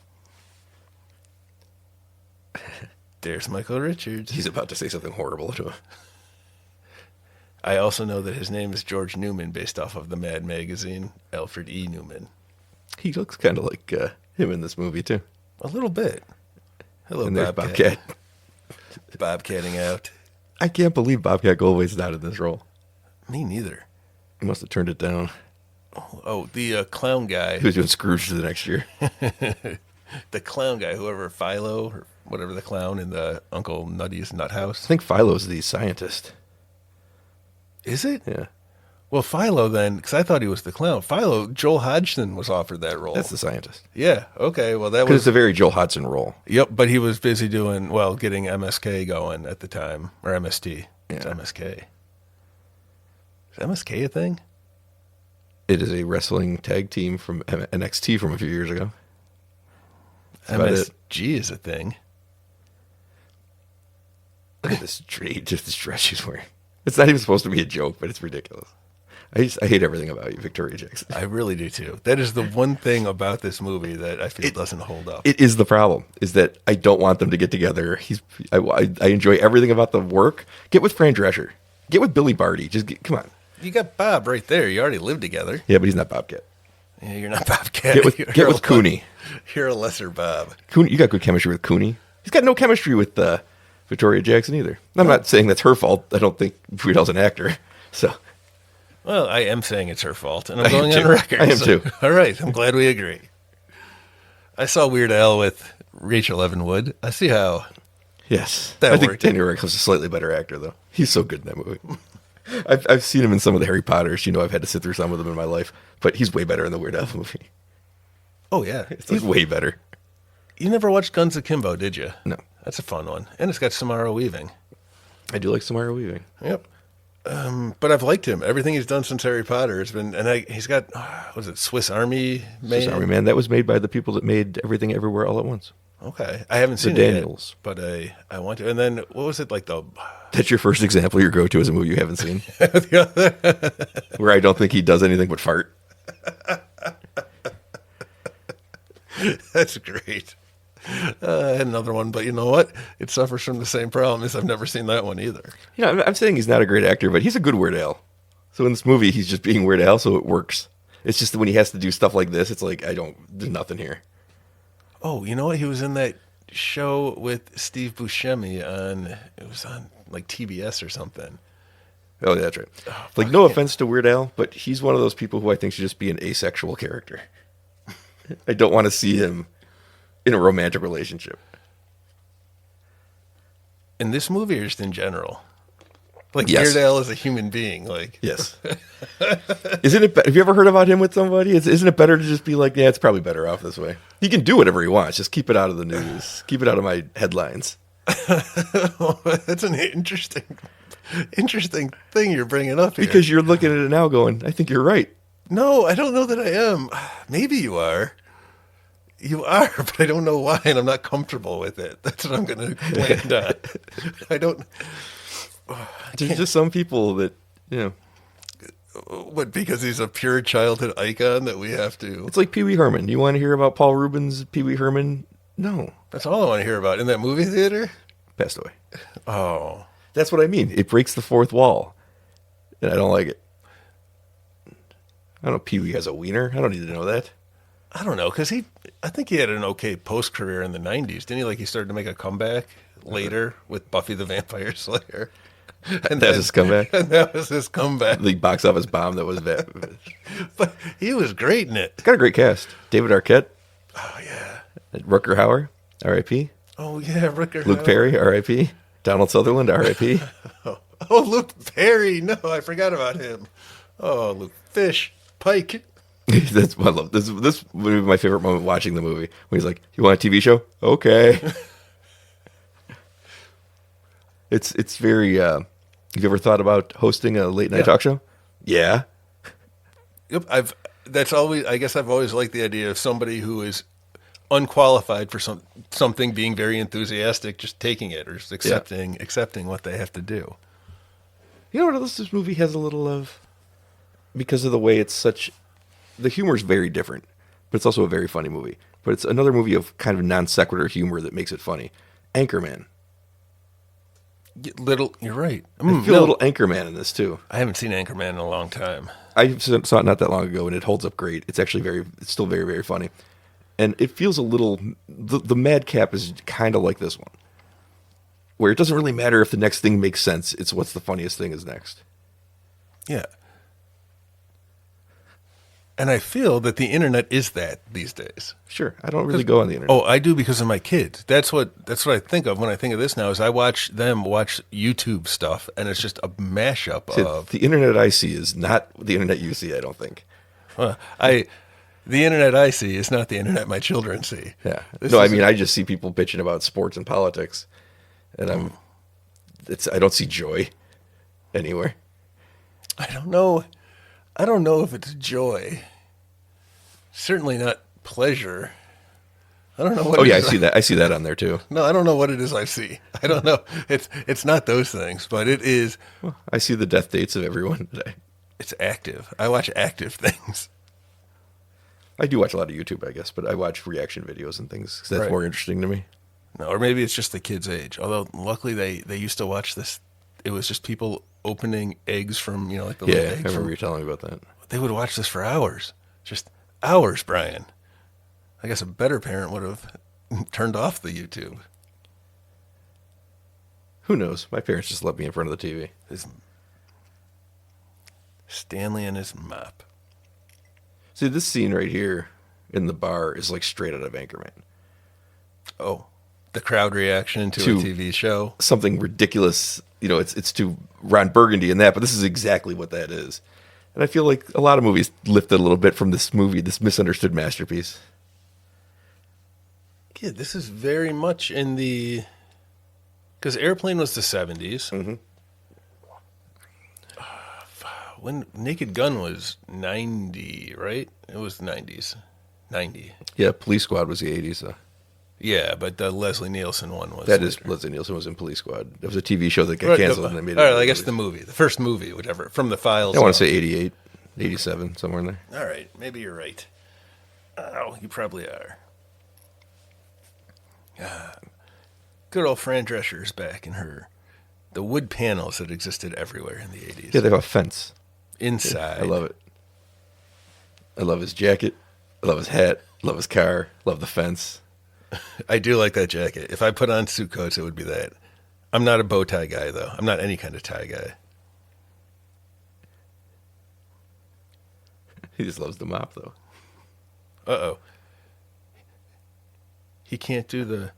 There's Michael Richards. He's about to say something horrible to him. I also know that his name is George Newman, based off of the Mad magazine, Alfred E. Newman. He looks kind of like him in this movie, too. A little bit. Hello, And there's Bobcat. Bobcat. Bobcatting out. I can't believe Bobcat Goldthwait's not in this role. Me neither. He must have turned it down. Oh, the clown guy. He was doing Scrooge the next year. The clown guy, whoever, Philo, or whatever the clown in the Uncle Nutty's Nut I House. think Philo's the scientist. Is it? Yeah. Well, Philo then, because I thought he was the clown. Philo, Joel Hodgson was offered that role. That's the scientist. Yeah, okay, well that Because was... it's a very Joel Hodgson role. Yep, but he was busy getting MSK going at the time. Or MST. It's Yeah. MSK. Is MSK a thing? It is a wrestling tag team from NXT from a few years ago. That's about it. MSG is a thing. Look at this dress she's wearing. It's not even supposed to be a joke, but it's ridiculous. I hate everything about you, Victoria Jackson. I really do too. That is the one thing about this movie that I feel doesn't hold up. It is the problem, is that I don't want them to get together. I enjoy everything about the work. Get with Fran Drescher. Get with Billy Barty. Come on. You got Bob right there. You already live together. Yeah, but he's not Bobcat. Yeah, you're not Bobcat. Get with Cooney. You're a lesser Bob. Cooney. You got good chemistry with Cooney. He's got no chemistry with Victoria Jackson either. I'm not saying that's her fault. I don't think Friedel's an actor. So, Well, I am saying it's her fault, and I I'm am going on too. record. I am too. All right, I'm glad we agree. I saw Weird Al with Rachel Evan-Wood. I see how. yes. That I think worked. Daniel Radcliffe's a slightly better actor, though. He's so good in that movie. I've seen him in some of the Harry Potters. I've had to sit through some of them in my life. But he's way better in the Weird Al movie. Oh, yeah. It's like way better. You never watched Guns Akimbo, did you? No. That's a fun one. And it's got Samara Weaving. I do like Samara Weaving. Yep. But I've liked him. Everything he's done since Harry Potter has been, he's got, was it Swiss Army Man? Swiss Army Man. That was made by the people that made Everything Everywhere All at Once. Okay, I haven't The seen Daniels. it yet, but I want to. And then what was it like the? That's your first example. Your go-to is a movie you haven't seen, where I don't think he does anything but fart. That's great. I had another one, but you know what? It suffers from the same problem as I've never seen that one either. Yeah, I'm saying he's not a great actor, but he's a good Weird Al. So in this movie, he's just being Weird Al, so it works. It's just that when he has to do stuff like this, it's like there's nothing here. Oh, you know what? He was in that show with Steve Buscemi it was on like TBS or something. Oh, yeah, that's right. Like, no offense to Weird Al, but he's one of those people who I think should just be an asexual character. I don't want to see him in a romantic relationship. In this movie or just in general? Like, Yes. Weird Al is a human being. Like, Yes. Isn't it? Have you ever heard about him with somebody? Isn't it better to just be like, yeah, it's probably better off this way. He can do whatever he wants. Just keep it out of the news. Keep it out of my headlines. that's an interesting thing you're bringing up here. Because you're looking at it now going, I think you're right. No, I don't know that I am. Maybe you are. You are, but I don't know why, and I'm not comfortable with it. That's what I'm going to land on. I don't. There's just some people that, you know. What, because he's a pure childhood icon that we have to. It's like Pee Wee Herman. You want to hear about Paul Rubens' Pee Wee Herman? No. That's all I want to hear about. In that movie theater? Passed away. Oh. That's what I mean. It breaks the fourth wall. And I don't like it. I don't know. Pee Wee has a wiener. I don't need to know that. I don't know, because I think he had an okay post-career in the 90s. Didn't he? Like, he started to make a comeback later with Buffy the Vampire Slayer. And that's his comeback? And that was his comeback. The box office bomb that was that. But he was great in it. Got a great cast. David Arquette. Oh, yeah. Rutger Hauer, R.I.P. Oh, yeah, Rutger Luke Hauer. Perry, R.I.P. Donald Sutherland, R.I.P. Oh, Luke Perry. No, I forgot about him. Oh, Luke Fish. Pike. That's what I love. This would be my favorite moment watching the movie. When he's like, you want a TV show? Okay. It's very, have you ever thought about hosting a late night talk show? Yeah. Yep, I guess I've always liked the idea of somebody who is unqualified for something being very enthusiastic, just taking it or just accepting what they have to do. You know what else this movie has a little of? Because of the way it's such, the humor is very different, but it's also a very funny movie. But it's another movie of kind of non sequitur humor that makes it funny. Anchorman. You're right. I feel a little Anchorman in this too. I haven't seen Anchorman in a long time. I saw it not that long ago, and it holds up great. It's actually it's still very, very funny. And it feels a little, the madcap is kind of like this one, where it doesn't really matter if the next thing makes sense. It's what's the funniest thing is next. Yeah. And I feel that the internet is that these days. Sure, I don't really go on the internet. Oh, I do because of my kids. That's what I think of when I think of this now. Is I watch them watch YouTube stuff, and it's just a mashup of the internet I see is not the internet you see. I don't think. The internet I see is not the internet my children see. Yeah. I mean, I just see people bitching about sports and politics, and I don't see joy anywhere. I don't know if it's joy. Certainly not pleasure. I don't know what. Oh yeah, I see that. I see that on there too. No, I don't know what it is I see. I don't know. It's not those things, but it is. Well, I see the death dates of everyone today. It's active. I watch active things. I do watch a lot of YouTube, I guess, but I watch reaction videos and things because that's more interesting to me. No, or maybe it's just the kids' age. Although luckily they used to watch this. It was just people opening eggs from like the little eggs. I remember you telling me about that. They would watch this for hours, just hours, Brian. I guess a better parent would have turned off the YouTube. Who knows? My parents just let me in front of the TV. Stanley and his mop. See, this scene right here in the bar is like straight out of Anchorman. Oh, the crowd reaction to a TV show. Something ridiculous. It's to Ron Burgundy and that, but this is exactly what that is. And I feel like a lot of movies lifted a little bit from this movie, this misunderstood masterpiece. Yeah, this is very much in the... Because Airplane was the 70s. Mm-hmm. When Naked Gun was 90, right? It was the 90s. 90. Yeah, Police Squad was the 80s. Yeah, but the Leslie Nielsen one was That is, later. Leslie Nielsen was in Police Squad. It was a TV show that got Right, canceled and they made it. all right, into I guess movies. the movie, the first movie, whatever, from the files. I want to of- say 88, 87, somewhere in there. All right, maybe you're right. Oh, you probably are. Good old Fran Drescher is back in the wood panels that existed everywhere in the 80s. Yeah, they have a fence. Inside. I love it. I love his jacket. I love his hat. I love his car. Love the fence. I do like that jacket. If I put on suit coats, it would be that. I'm not a bow tie guy, though. I'm not any kind of tie guy. He just loves the mop, though. Uh-oh. He can't do the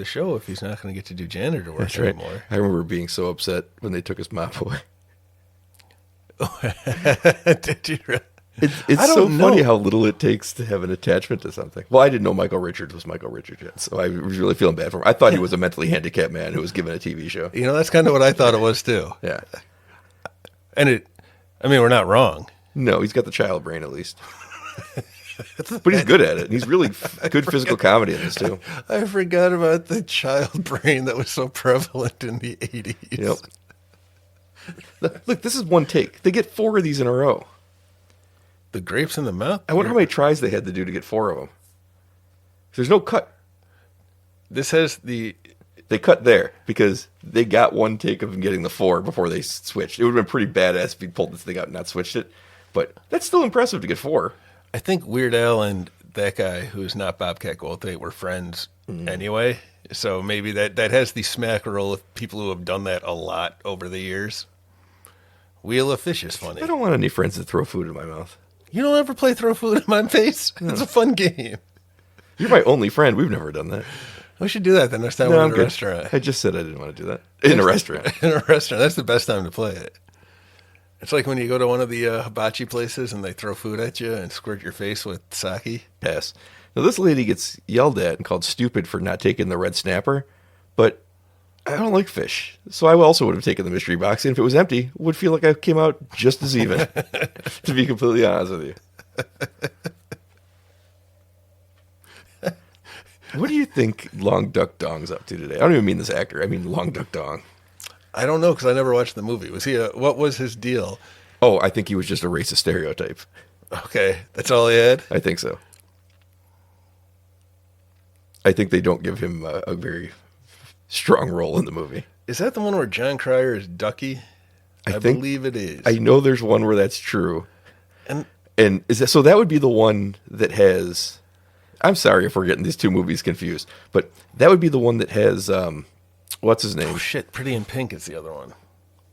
show if he's not going to get to do janitor work That's right. anymore. I remember being so upset when they took his mop away. Did you really? It's I so don't know. funny how little it takes to have an attachment to something. Well, I didn't know Michael Richards was Michael Richards yet, so I was really feeling bad for him. I thought he was a mentally handicapped man who was given a TV show. You know, that's kind of what I thought it was, too. Yeah. And we're not wrong. No, he's got the child brain at least. But he's good at it. And he's really good physical comedy in this, too. I forgot about the child brain that was so prevalent in the 80s. Yep. Look, this is one take. They get 4 of these in a row. The grapes in the mouth? I wonder how many tries they had to do to get 4 of them. There's no cut. This has the... They cut there because they got one take of him getting the 4 before they switched. It would have been pretty badass if he pulled this thing out and not switched it. But that's still impressive to get 4. I think Weird Al and that guy, who's not Bobcat Goldthwait, were friends anyway. So maybe that has the smack roll of people who have done that a lot over the years. Wheel of Fish is funny. I don't want any friends that throw food in my mouth. You don't ever play Throw Food in My Face? It's a fun game. You're my only friend. We've never done that. We should do that the next time No, we're I'm in a good. restaurant. I just said I didn't want to do that. In a restaurant. In a restaurant. That's the best time to play it. It's like when you go to one of the hibachi places and they throw food at you and squirt your face with sake. Pass. Now, this lady gets yelled at and called stupid for not taking the red snapper, but I don't like fish. So I also would have taken the mystery box, and if it was empty, it would feel like I came out just as even, to be completely honest with you. What do you think Long Duck Dong's up to today? I don't even mean this actor. I mean Long Duck Dong. I don't know because I never watched the movie. What was his deal? Oh, I think he was just a racist stereotype. Okay, that's all he had? I think so. I think they don't give him a very strong role in the movie. Is that the one where John Cryer is Ducky? I believe it is. I know there's one where that's true. And is that so? That would be the one that has. I'm sorry if we're getting these two movies confused, but that would be the one that has. What's his name? oh shit, Pretty in Pink is the other one.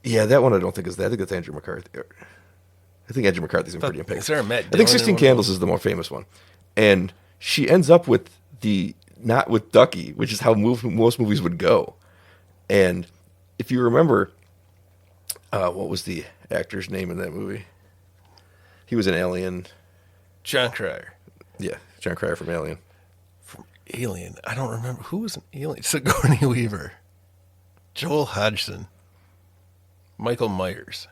Yeah, that one I don't think is that. I think that's Andrew McCarthy. I think Andrew McCarthy's in Pretty in Pink. Is there a Matt I think Dillon in 16 one of Candles those? is the more famous one, and she ends up with not with Ducky, which is how most movies would go. And if you remember, what was the actor's name in that movie? He was an alien. John Cryer. Yeah, John Cryer from Alien. Alien. I don't remember. Who was an alien? Sigourney Weaver. Joel Hodgson. Michael Myers.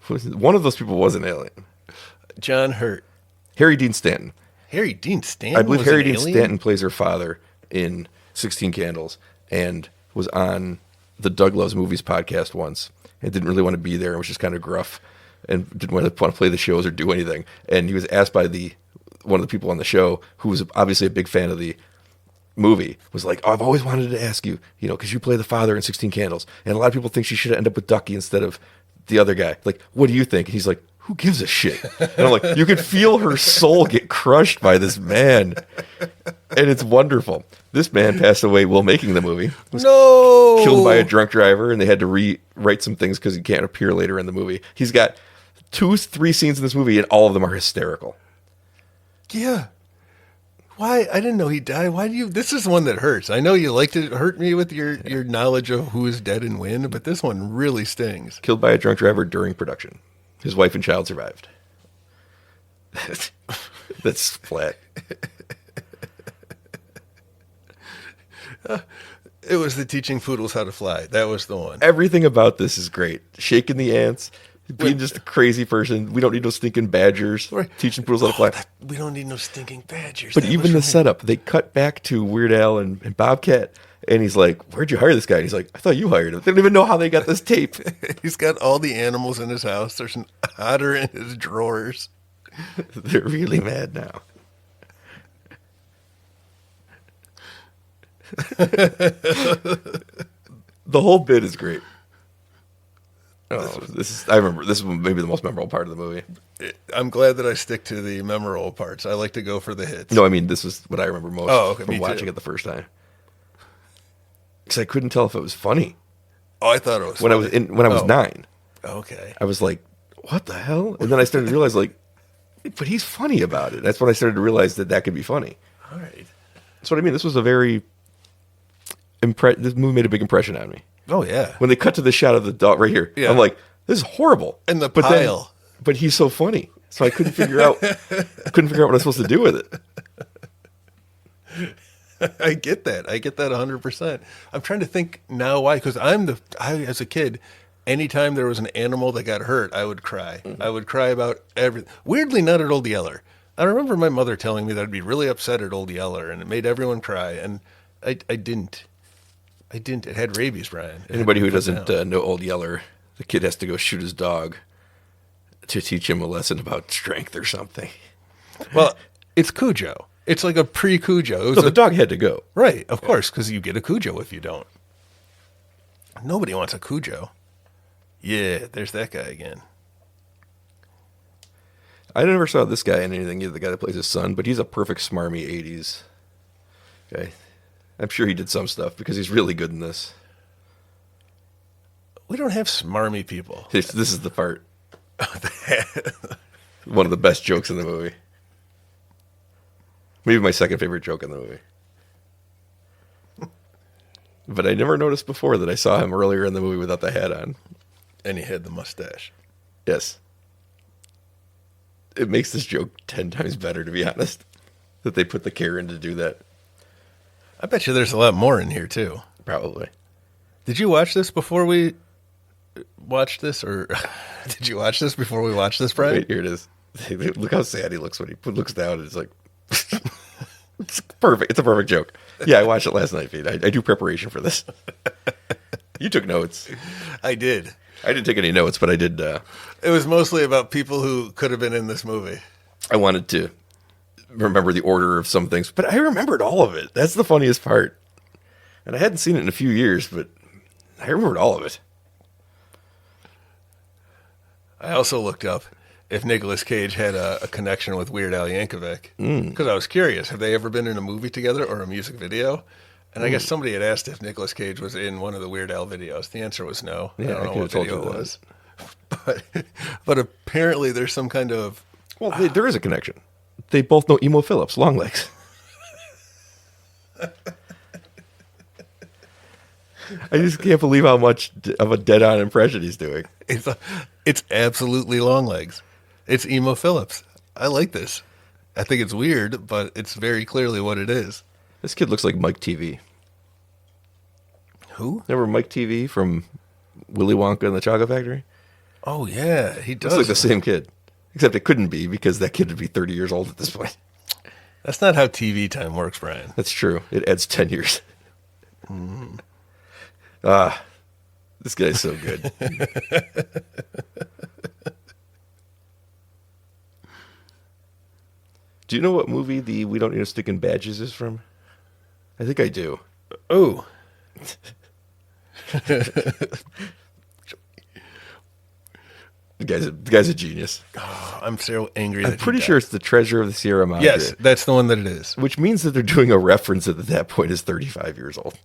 One of those people was an alien. John Hurt. Harry Dean Stanton. Harry Dean Stanton I believe was Harry an Dean alien? Stanton plays her father in 16 Candles and was on the Doug Loves Movies podcast once and didn't really want to be there and was just kind of gruff and didn't want to play the shows or do anything. And he was asked by one of the people on the show, who was obviously a big fan of the movie, was like, oh, I've always wanted to ask you, because you play the father in 16 Candles. And a lot of people think she should end up with Ducky instead of the other guy. Like, what do you think? And he's like, who gives a shit? And I'm like, you could feel her soul get crushed by this man. And it's wonderful. This man passed away while making the movie. Was No! killed by a drunk driver, and they had to rewrite some things because he can't appear later in the movie. He's got 2-3 scenes in this movie, and all of them are hysterical. Yeah. Why? I didn't know he died. Why do you? This is one that hurts. I know you like to hurt me with your knowledge of who is dead and when, but this one really stings. Killed by a drunk driver during production. His wife and child survived. That's flat. It was the Teaching Poodles How to Fly. That was the one. Everything about this is great. Shaking the ants, being just a crazy person. We don't need no stinking badgers. Right. Teaching poodles how to fly. We don't need no stinking badgers. But That even the was setup, they cut back to Weird Al and Bobcat, and he's like, "Where'd you hire this guy?" And he's like, "I thought you hired him." They don't even know how they got this tape. He's got all the animals in his house. There's an otter in his drawers. They're really mad now. The whole bit is great. Oh, I remember this was maybe the most memorable part of the movie. I'm glad that I stick to the memorable parts. I like to go for the hits. No, I mean this is what I remember most me from too. watching it the first time. Because I couldn't tell if it was funny Oh, I thought it was when funny. I was 9. Okay. I was like, "What the hell?" And then I started to realize, like, but he's funny about it. That's when I started to realize that could be funny. All right. That's what I mean. This was a very this movie made a big impression on me. Oh, yeah. When they cut to the shot of the dog right here, Yeah. I'm like, "This is horrible." And the but pile. But he's so funny, so I couldn't figure out what I'm supposed to do with it. I get that. I get that 100%. I'm trying to think now why, because as a kid, anytime there was an animal that got hurt, I would cry. Mm-hmm. I would cry about everything. Weirdly, not at Old Yeller. I remember my mother telling me that I'd be really upset at Old Yeller, and it made everyone cry, and I didn't. I didn't. It had rabies, Brian. Anybody who doesn't know Old Yeller, the kid has to go shoot his dog to teach him a lesson about strength or something. Well, it's Cujo. It's like a pre-Cujo. So the dog had to go. Right, of course, because you get a Cujo if you don't. Nobody wants a Cujo. Yeah, there's that guy again. I never saw this guy in anything, either the guy that plays his son, but he's a perfect smarmy 80s guy. I'm sure he did some stuff because he's really good in this. We don't have smarmy people. This is the part. One of the best jokes in the movie. Maybe my second favorite joke in the movie. But I never noticed before that I saw him earlier in the movie without the hat on. And he had the mustache. Yes. It makes this joke 10 times better, to be honest, that they put the care in to do that. I bet you there's a lot more in here, too. Probably. Did you watch this before we watched this? Or did you watch this before we watched this, Brian? Wait, here it is. Look how sad he looks when he looks down. And it's like, it's perfect. It's a perfect joke. Yeah, I watched it last night, Pete. I do preparation for this. You took notes. I did. I didn't take any notes, but I did. It was mostly about people who could have been in this movie. I wanted to remember the order of some things, but I remembered all of it. That's the funniest part. And I hadn't seen it in a few years, but I remembered all of it. I also looked up if Nicolas Cage had a connection with Weird Al Yankovic. Because I was curious, have they ever been in a movie together or a music video? And I guess somebody had asked if Nicolas Cage was in one of the Weird Al videos. The answer was no. Yeah, I don't know could what have told video you it that. was. But apparently there's some kind of... Well, there is a connection. They both know Emo Phillips, long legs. I just can't believe how much of a dead-on impression he's doing. It's absolutely long legs. It's Emo Phillips. I like this. I think it's weird, but it's very clearly what it is. This kid looks like Mike TV. Who? Remember Mike TV from Willy Wonka and the Chocolate Factory? Oh, yeah, he does. Looks like the same kid. Except it couldn't be because that kid would be 30 years old at this point. That's not how TV time works, Brian. That's true. It adds 10 years. This guy's so good. Do you know what movie the We Don't Need to Stick in Badges is from? I think I do. Oh. The guy's a genius. Oh, I'm so angry. I'm pretty sure it's The Treasure of the Sierra Madre. Yes, that's the one that it is. Which means that they're doing a reference that at that point is 35 years old.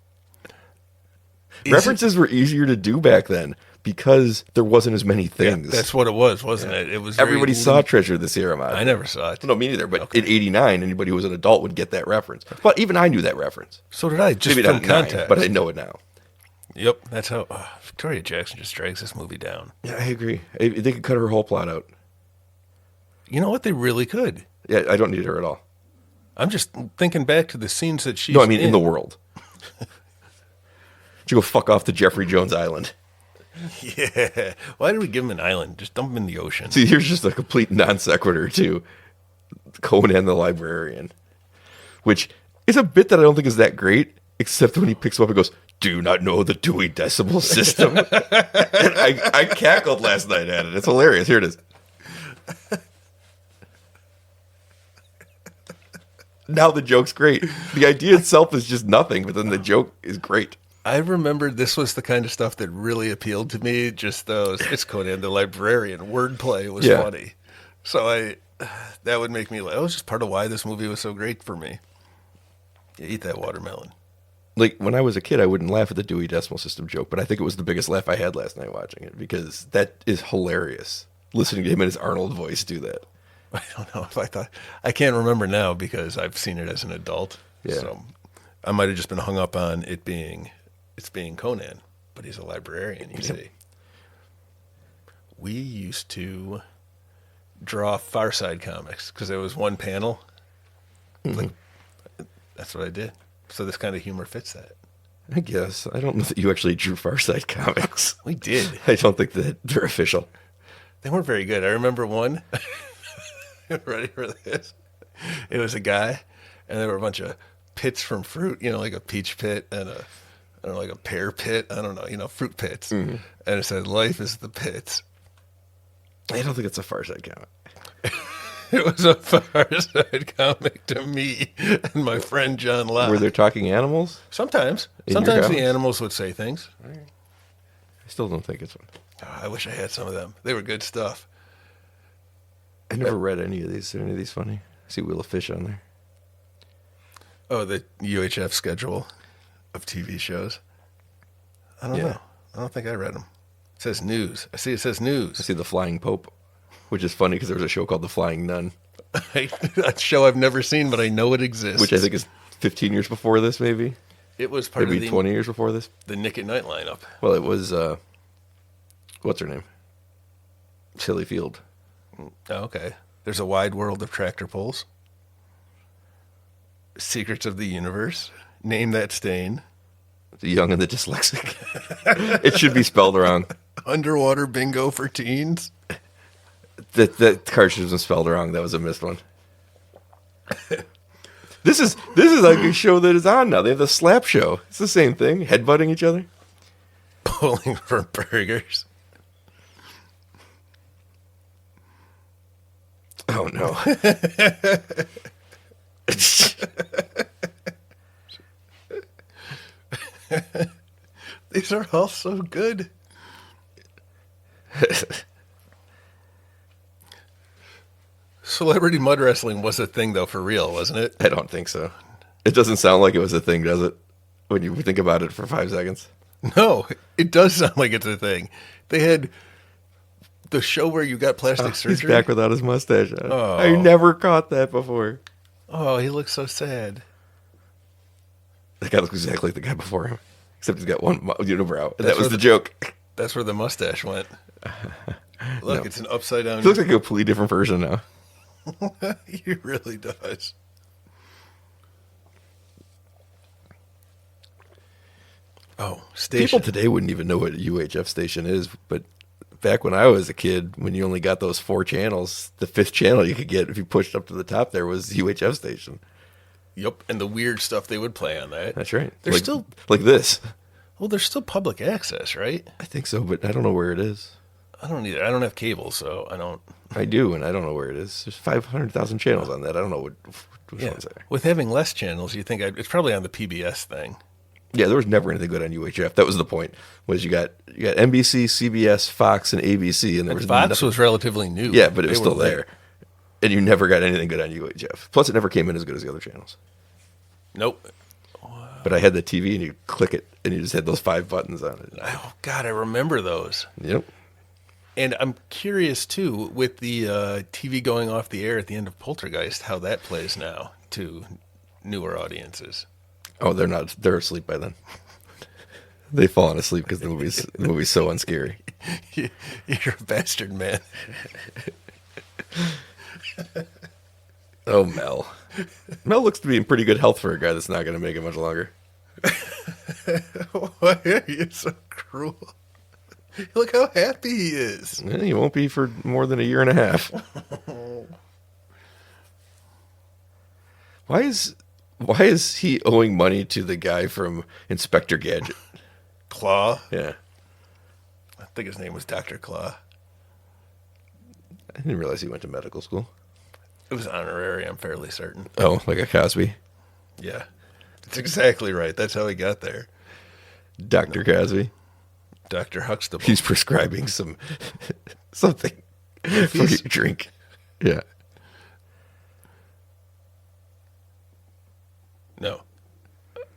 References were easier to do back then because there wasn't as many things. Yeah, that's what it was, wasn't it? It was Everybody saw Treasure of the Sierra Madre. I never saw it. No, me neither. But in '89, anybody who was an adult would get that reference. But even I knew that reference. So did I. Just Maybe from not at 9, context. but I know it now. Yep, that's how Victoria Jackson just drags this movie down. Yeah, I agree. They could cut her whole plot out. You know what? They really could. Yeah, I don't need her at all. I'm just thinking back to the scenes that she's No, I mean in the world. To go fuck off to Jeffrey Jones Island. Yeah. Why did we give him an island? Just dump him in the ocean. See, here's just a complete non sequitur to Conan the Librarian, which is a bit that I don't think is that great, except when he picks him up and goes, "Do you not know the Dewey Decimal System?" And I cackled last night at it. It's hilarious. Here it is. Now the joke's great. The idea itself is just nothing, but then the joke is great. I remembered this was the kind of stuff that really appealed to me. Just those, it's Conan the Librarian. Wordplay was funny. So that would make me laugh. That was just part of why this movie was so great for me. You eat that watermelon. Like, when I was a kid, I wouldn't laugh at the Dewey Decimal System joke, but I think it was the biggest laugh I had last night watching it, because that is hilarious. Listening to him in his Arnold voice do that. I don't know if I can't remember now because I've seen it as an adult. Yeah. So I might have just been hung up on it's being Conan, but he's a librarian, you see. We used to draw Far Side comics because there was one panel. Like, that's what I did. So this kind of humor fits that. I guess. I don't know that you actually drew Far Side comics. We did. I don't think that they're official. They weren't very good. I remember one. Ready for this? It was a guy, and there were a bunch of pits from fruit, like a peach pit and like a pear pit. I don't know, fruit pits. Mm-hmm. And it said, "Life is the pits." I don't think it's a Far Side comic. It was a Far Side comic to me and my friend John Locke. Were there talking animals? Sometimes. In Sometimes the animals would say things. I still don't think it's one. Oh, I wish I had some of them. They were good stuff. I never read any of these. Are any of these funny? I see Wheel of Fish on there. Oh, the UHF schedule of TV shows. I don't know. I don't think I read them. It says news. I see it says news. I see The Flying Pope, which is funny because there was a show called The Flying Nun. A show I've never seen, but I know it exists. Which I think is 15 years before this, maybe. It was part maybe of 20 years before this. The Nick at Night lineup. Well, it was, what's her name? Sally Field. Oh, okay. There's a wide world of tractor pulls. Secrets of the Universe. Name That Stain. The Young and the Dyslexic. It should be spelled wrong. Underwater bingo for teens. That cartridge was spelled wrong. That was a missed one. This is like a show that is on now. They have the slap show. It's the same thing. Headbutting each other. Pulling for burgers. Oh, no. These are all so good. Celebrity mud wrestling was a thing, though, for real, wasn't it? I don't think so. It doesn't sound like it was a thing, does it? When you think about it for 5 seconds. No, it does sound like it's a thing. They had the show where you got plastic surgery. He's back without his mustache on. Oh. I never caught that before. Oh, he looks so sad. That guy looks exactly like the guy before him. Except he's got one unibrow. And that was the joke. That's where the mustache went. Look, No. it's an upside down. He looks like a completely different version now. He really does. Oh, station. People today wouldn't even know what a UHF station is, but back when I was a kid, when you only got those 4 channels, the 5th channel you could get if you pushed up to the top there was UHF station. Yep, and the weird stuff they would play on that. That's right. There's like, still like this. Well, there's still public access, right? I think so, but I don't know where it is. I don't either. I don't have cable, so I don't. I do, and I don't know where it is. There's 500,000 channels on that. I don't know which ones are. With having less channels, you think it's probably on the PBS thing. Yeah, there was never anything good on UHF. That was the point. Was you got NBC, CBS, Fox, and ABC, and there was Fox nothing. was relatively new. Yeah, but it was They still were there. And you never got anything good on UHF. Plus, it never came in as good as the other channels. Nope. But I had the TV, and you click it, and you just had those 5 buttons on it. Oh God, I remember those. Yep. And I'm curious too, with the TV going off the air at the end of Poltergeist, how that plays now to newer audiences. Oh, they're asleep by then. They've fallen asleep because the movie's so unscary. You're a bastard, man. Oh, Mel. Mel looks to be in pretty good health for a guy that's not going to make it much longer. Why are you so cruel? Look how happy he is. He won't be for more than a year and a half. Why is he owing money to the guy from Inspector Gadget? Claw? Yeah. I think his name was Dr. Claw. I didn't realize he went to medical school. It was honorary, I'm fairly certain. Oh, like a Cosby? Yeah. That's exactly right. That's how he got there. Dr. Cosby? Dr. Huxtable. He's prescribing something for you to drink. Yeah. No.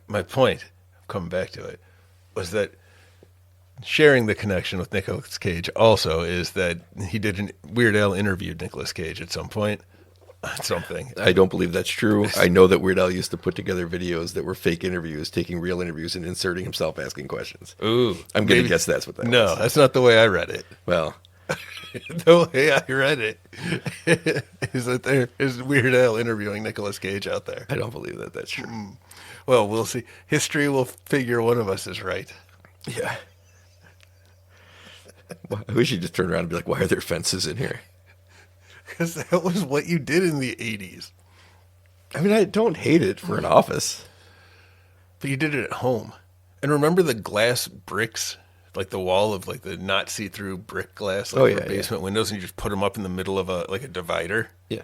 My point, coming back to it, was that sharing the connection with Nicolas Cage also is that Weird Al interviewed Nicolas Cage at some point. Something. I don't believe that's true. I know that Weird Al used to put together videos that were fake interviews, taking real interviews and inserting himself asking questions. Ooh. I'm going to guess that's what that No, was. that's not the way I read it. Well, The way I read it is that there is Weird Al interviewing Nicolas Cage out there. I don't believe that that's true. Well, we'll see. History will figure one of us is right. Yeah. Well, I wish you just turn around and be like, why are there fences in here? Because that was what you did in the 80s. I mean, I don't hate it for an office. But you did it at home. And remember the glass bricks? Like the wall of like the not see-through brick glass like for basement windows, and you just put them up in the middle of a divider. Yeah.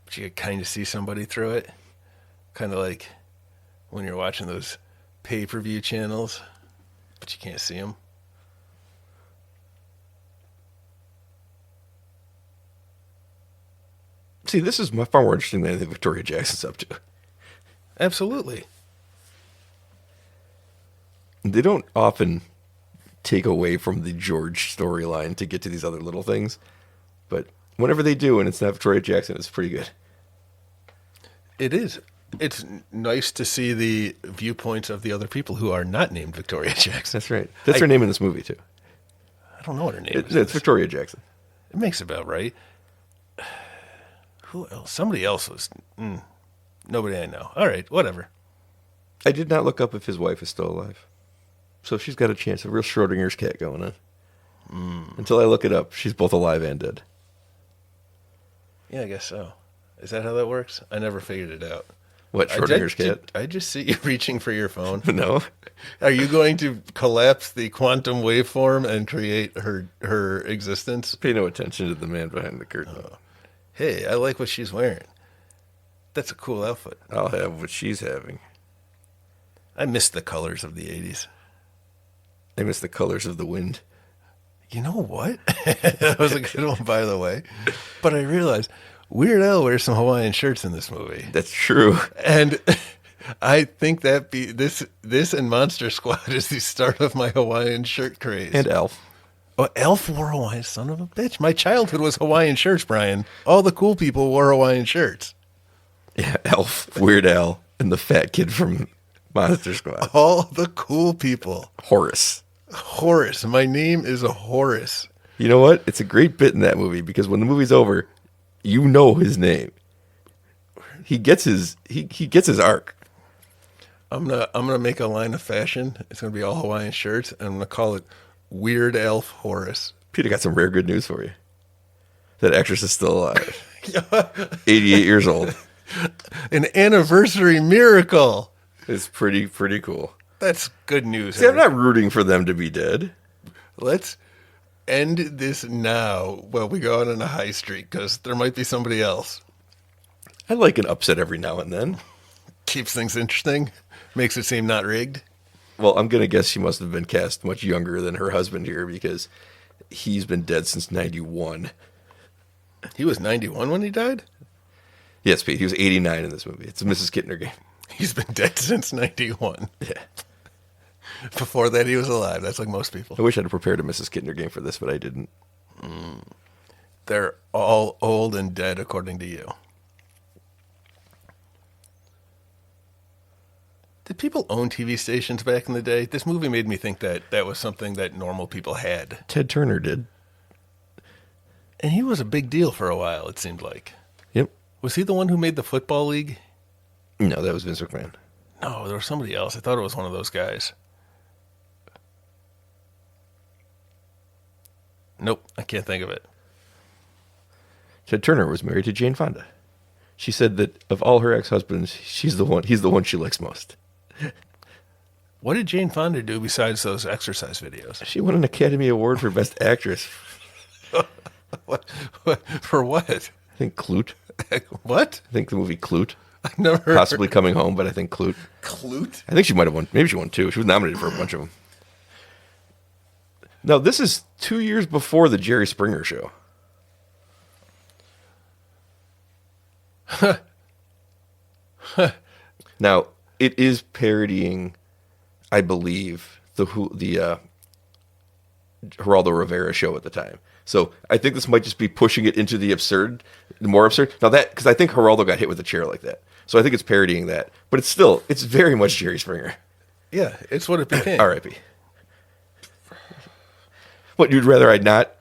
But you could kind of see somebody through it. Kind of like when you're watching those pay-per-view channels, but you can't see them. See, this is far more interesting than anything Victoria Jackson's up to. Absolutely. They don't often take away from the George storyline to get to these other little things. But whenever they do, and it's not Victoria Jackson, it's pretty good. It is. It's nice to see the viewpoints of the other people who are not named Victoria Jackson. That's right. That's her name in this movie, too. I don't know what her name is. It's Victoria Jackson. It makes about right. Who else? Somebody else was. Nobody I know. All right, whatever. I did not look up if his wife is still alive. So she's got a chance, a real Schrodinger's cat going on. Until I look it up, she's both alive and dead. Yeah, I guess so. Is that how that works? I never figured it out. What, Schrodinger's cat? I just see you reaching for your phone. No. Are you going to collapse the quantum waveform and create her existence? Pay no attention to the man behind the curtain. Hey, I like what she's wearing. That's a cool outfit. I'll have what she's having. I miss the colors of the 80s. I miss the colors of the wind. You know what? That was a good one, by the way. But I realized Weird Al wears some Hawaiian shirts in this movie. That's true. And I think that this and Monster Squad is the start of my Hawaiian shirt craze. And Elf. Oh, Elf wore Hawaiian, son of a bitch. My childhood was Hawaiian shirts, Brian. All the cool people wore Hawaiian shirts. Yeah, Elf, Weird Al, and the fat kid from Monster Squad. All the cool people. Horace. Horace. My name is a Horace. You know what? It's a great bit in that movie because when the movie's over, you know his name. He gets his arc. I'm gonna make a line of fashion. It's gonna be all Hawaiian shirts, and I'm gonna call it Weird Elf Horace. Peter got some rare good news for you. That actress is still alive. 88 years old. An anniversary miracle. It's pretty cool. That's good news. See, I'm not rooting for them to be dead. Let's end this now while we go on a high streak, because there might be somebody else. I like an upset every now and then. Keeps things interesting. Makes it seem not rigged. Well, I'm going to guess she must have been cast much younger than her husband here because he's been dead since 91. He was 91 when he died? Yes, Pete. He was 89 in this movie. It's a Mrs. Kittner game. He's been dead since 91. Yeah. Before that, he was alive. That's like most people. I wish I'd have prepared a Mrs. Kittner game for this, but I didn't. They're all old and dead, according to you. Did people own TV stations back in the day? This movie made me think that that was something that normal people had. Ted Turner did. And he was a big deal for a while, it seemed like. Yep. Was he the one who made the Football League? No, that was Vince McMahon. No, there was somebody else. I thought it was one of those guys. Nope, I can't think of it. Ted Turner was married to Jane Fonda. She said that of all her ex-husbands, he's the one she likes most. What did Jane Fonda do besides those exercise videos? She won an Academy Award for Best Actress. What? For what? I think Clute. What? I think the movie Clute. I've never heard. Possibly Coming Home, but I think Clute. Clute? I think she might have won. Maybe she won two. She was nominated for a bunch of them. Now, this is 2 years before the Jerry Springer show. Now, it is parodying, I believe, the Geraldo Rivera show at the time. So I think this might just be pushing it into the absurd, the more absurd. Now that, because I think Geraldo got hit with a chair like that. So I think it's parodying that. But it's very much Jerry Springer. Yeah, it's what it became. R.I.P. What, you'd rather I not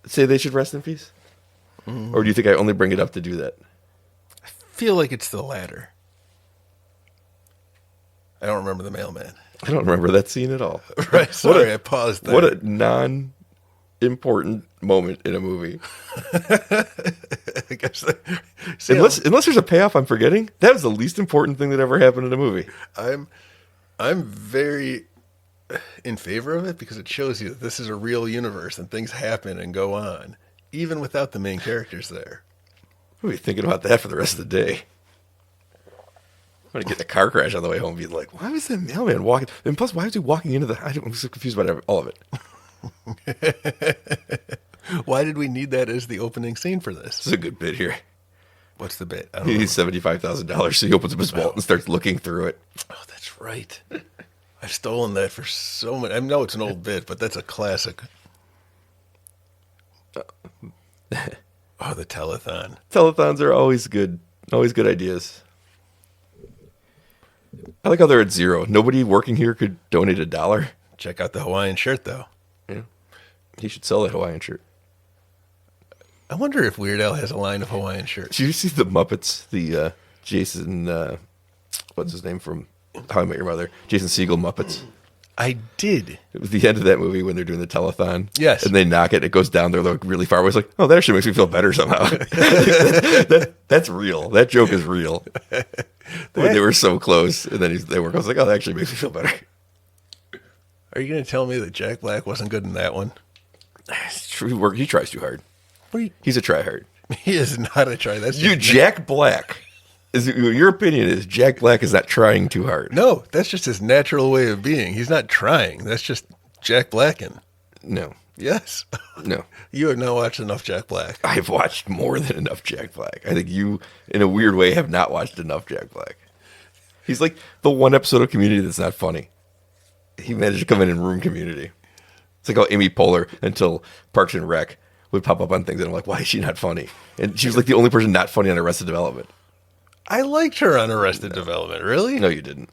say they should rest in peace? Mm. Or do you think I only bring it up to do that? I feel like it's the latter. I don't remember the mailman. I don't remember that scene at all. Right, sorry, I paused there. What a non-important moment in a movie. I guess unless there's a payoff I'm forgetting, that was the least important thing that ever happened in a movie. I'm very in favor of it because it shows you that this is a real universe and things happen and go on, even without the main characters there. I'll be thinking about that for the rest of the day. I'm going to get in a car crash on the way home being like, why was the mailman walking? And plus, why was he walking into I'm so confused about all of it. Why did we need that as the opening scene for this? This is a good bit here. What's the bit? He needs $75,000, so he opens up his wallet and starts looking through it. Oh, that's right. I've stolen that for so many. I know it's an old bit, but that's a classic. Oh, the telethon. Telethons are always good. Always good ideas. I like how they're at zero. Nobody working here could donate $1. Check out the Hawaiian shirt, though. Yeah. He should sell that Hawaiian shirt. I wonder if Weird Al has a line of Hawaiian shirts. Did you see the Muppets? The Jason, what's his name from How I Met Your Mother? Jason Segel Muppets. I did. It was the end of that movie when they're doing the telethon. Yes. And they knock it. It goes down there like really far away. It's like, oh, that actually makes me feel better somehow. That's real. That joke is real. When they were so close, and then they were. I was like, oh, that actually makes me feel better. Are you going to tell me that Jack Black wasn't good in that one? It's true. He tries too hard. He's a tryhard. He is not a try. That's Jack Black. Your opinion is Jack Black is not trying too hard. No, that's just his natural way of being. He's not trying. That's just Jack Blackin'. No. Yes. No. You have not watched enough Jack Black. I've watched more than enough Jack Black. I think you, in a weird way, have not watched enough Jack Black. He's like the one episode of Community that's not funny. He managed to come in and ruin Community. It's like how Amy Poehler, until Parks and Rec, would pop up on things, and I'm like, why is she not funny? And she was like the only person not funny on Arrested Development. I liked her on Arrested Development. Really? No, you didn't.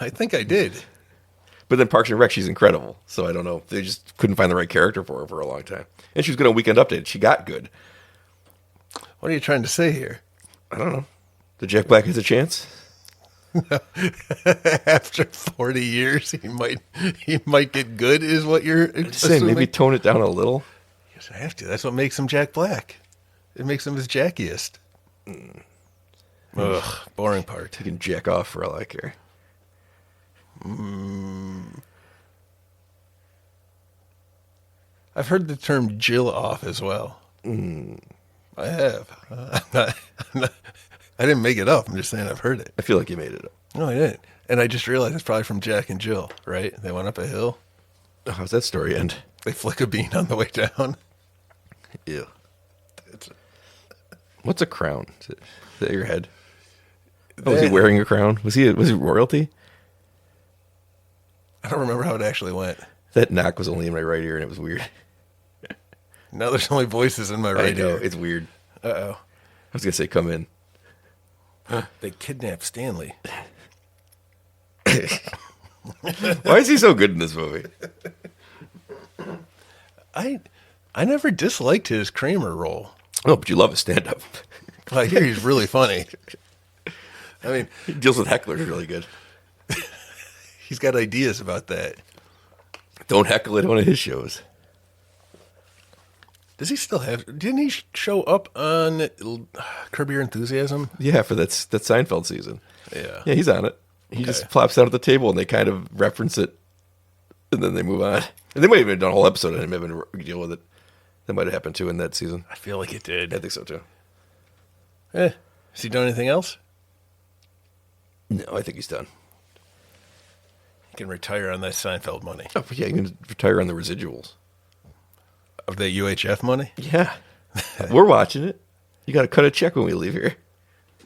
I think I did. But then Parks and Rec, she's incredible. So I don't know. They just couldn't find the right character for her for a long time. And she was good on Weekend Update. She got good. What are you trying to say here? I don't know. Did Jack Black has a chance? After 40 years, he might get good, is what you're saying. Maybe tone it down a little. Yes, I have to. That's what makes him Jack Black. It makes him his jackiest. Ugh, boring part. He can jack off for all I care. I've heard the term Jill off as well. I have. I didn't make it up. I'm just saying I've heard it. I feel like you made it up. No, I didn't. And I just realized it's probably from Jack and Jill, right? They went up a hill. Oh, how's that story end? They flick a bean on the way down. Ew. What's a crown? Is that your head? Oh, was he wearing a crown? Was he royalty? I don't remember how it actually went. That knock was only in my right ear, and it was weird. Now there's only voices in my right ear. It's weird. Uh-oh. I was going to say, come in. They kidnapped Stanley. Why is he so good in this movie? I never disliked his Kramer role. No, but you love his stand-up. I hear he's really funny. I mean, he deals with hecklers really good. He's got ideas about that. Don't heckle at one of his shows. Does he still have? Didn't he show up on Curb Your Enthusiasm? Yeah, for that Seinfeld season. Yeah. Yeah, he's on it. He Okay. just plops down at the table and they kind of reference it, and then they move on. And they might have even done a whole episode on him having to deal with it. That might have happened too in that season. I feel like it did. I think so too. Has he done anything else? No, I think he's done. He can retire on that Seinfeld money. Oh, yeah, you can retire on the residuals. Of the UHF money? Yeah. We're watching it. You got to cut a check when we leave here.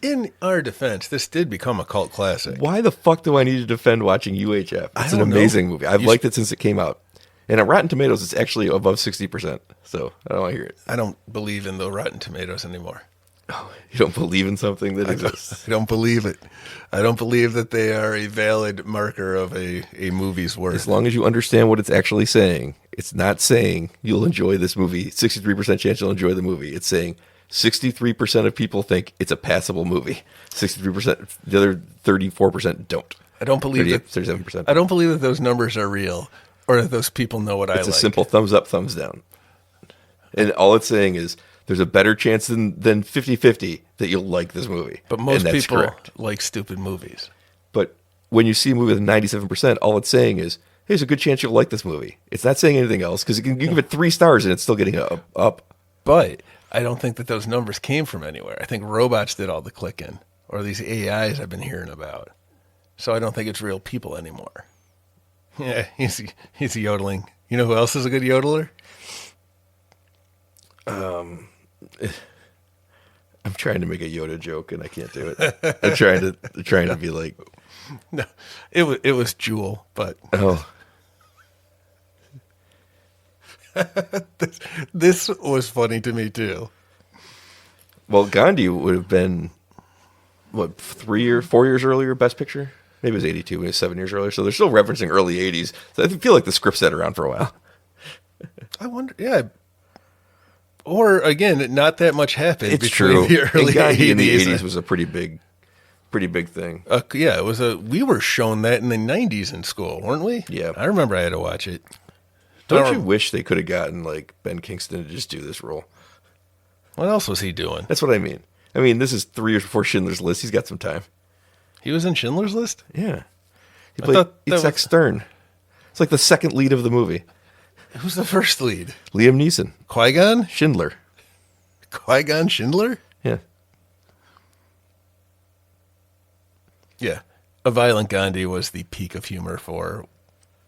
In our defense, this did become a cult classic. Why the fuck do I need to defend watching UHF? I It's an don't know. amazing movie. I've liked it since it came out. And on Rotten Tomatoes, it's actually above 60%. So I don't want to hear it. I don't believe in the Rotten Tomatoes anymore. Oh, you don't believe in something that exists? I don't believe it. I don't believe that they are a valid marker of a movie's worth. As long as you understand what it's actually saying, it's not saying you'll enjoy this movie. 63% chance you'll enjoy the movie. It's saying 63% of people think it's a passable movie. 63%, the other 34% don't. I don't believe that. 37%. I don't believe that those numbers are real, or that those people know what I like. It's a simple thumbs up, thumbs down. And all it's saying is there's a better chance than 50-50 that you'll like this movie. But most and that's people correct. like stupid movies. But when you see a movie with 97%, all it's saying is, hey, there's a good chance you'll like this movie. It's not saying anything else because you can give it 3 stars and it's still getting up. But I don't think that those numbers came from anywhere. I think robots did all the clicking, or these AIs I've been hearing about. So I don't think it's real people anymore. Yeah, he's yodeling. You know who else is a good yodeler? I'm trying to make a Yoda joke and I can't do it. I'm trying to be like, No, it was Jewel, but oh, this was funny to me too. well, Gandhi would have been what 4 years earlier, Best Picture. Maybe it was 82. It was 7 years earlier. So they're still referencing early 80s. So I feel like the script's been around for a while. I wonder, yeah. Or again, not that much happened. It's between true. The early And Gandhi 80s. in the 80s was a pretty big thing. Yeah, it was we were shown that in the 90s in school, weren't we? Yeah. I remember I had to watch it. Don't you wish they could have gotten like Ben Kingston to just do this role? What else was he doing? That's what I mean. I mean, this is 3 years before Schindler's List. He's got some time. He was in Schindler's List? Yeah. He I played thought that Itzhak was- Stern. It's like the second lead of the movie. Who's the first lead? Liam Neeson. Qui-Gon? Schindler. Qui-Gon Schindler? Yeah. Yeah. A Violent Gandhi was the peak of humor for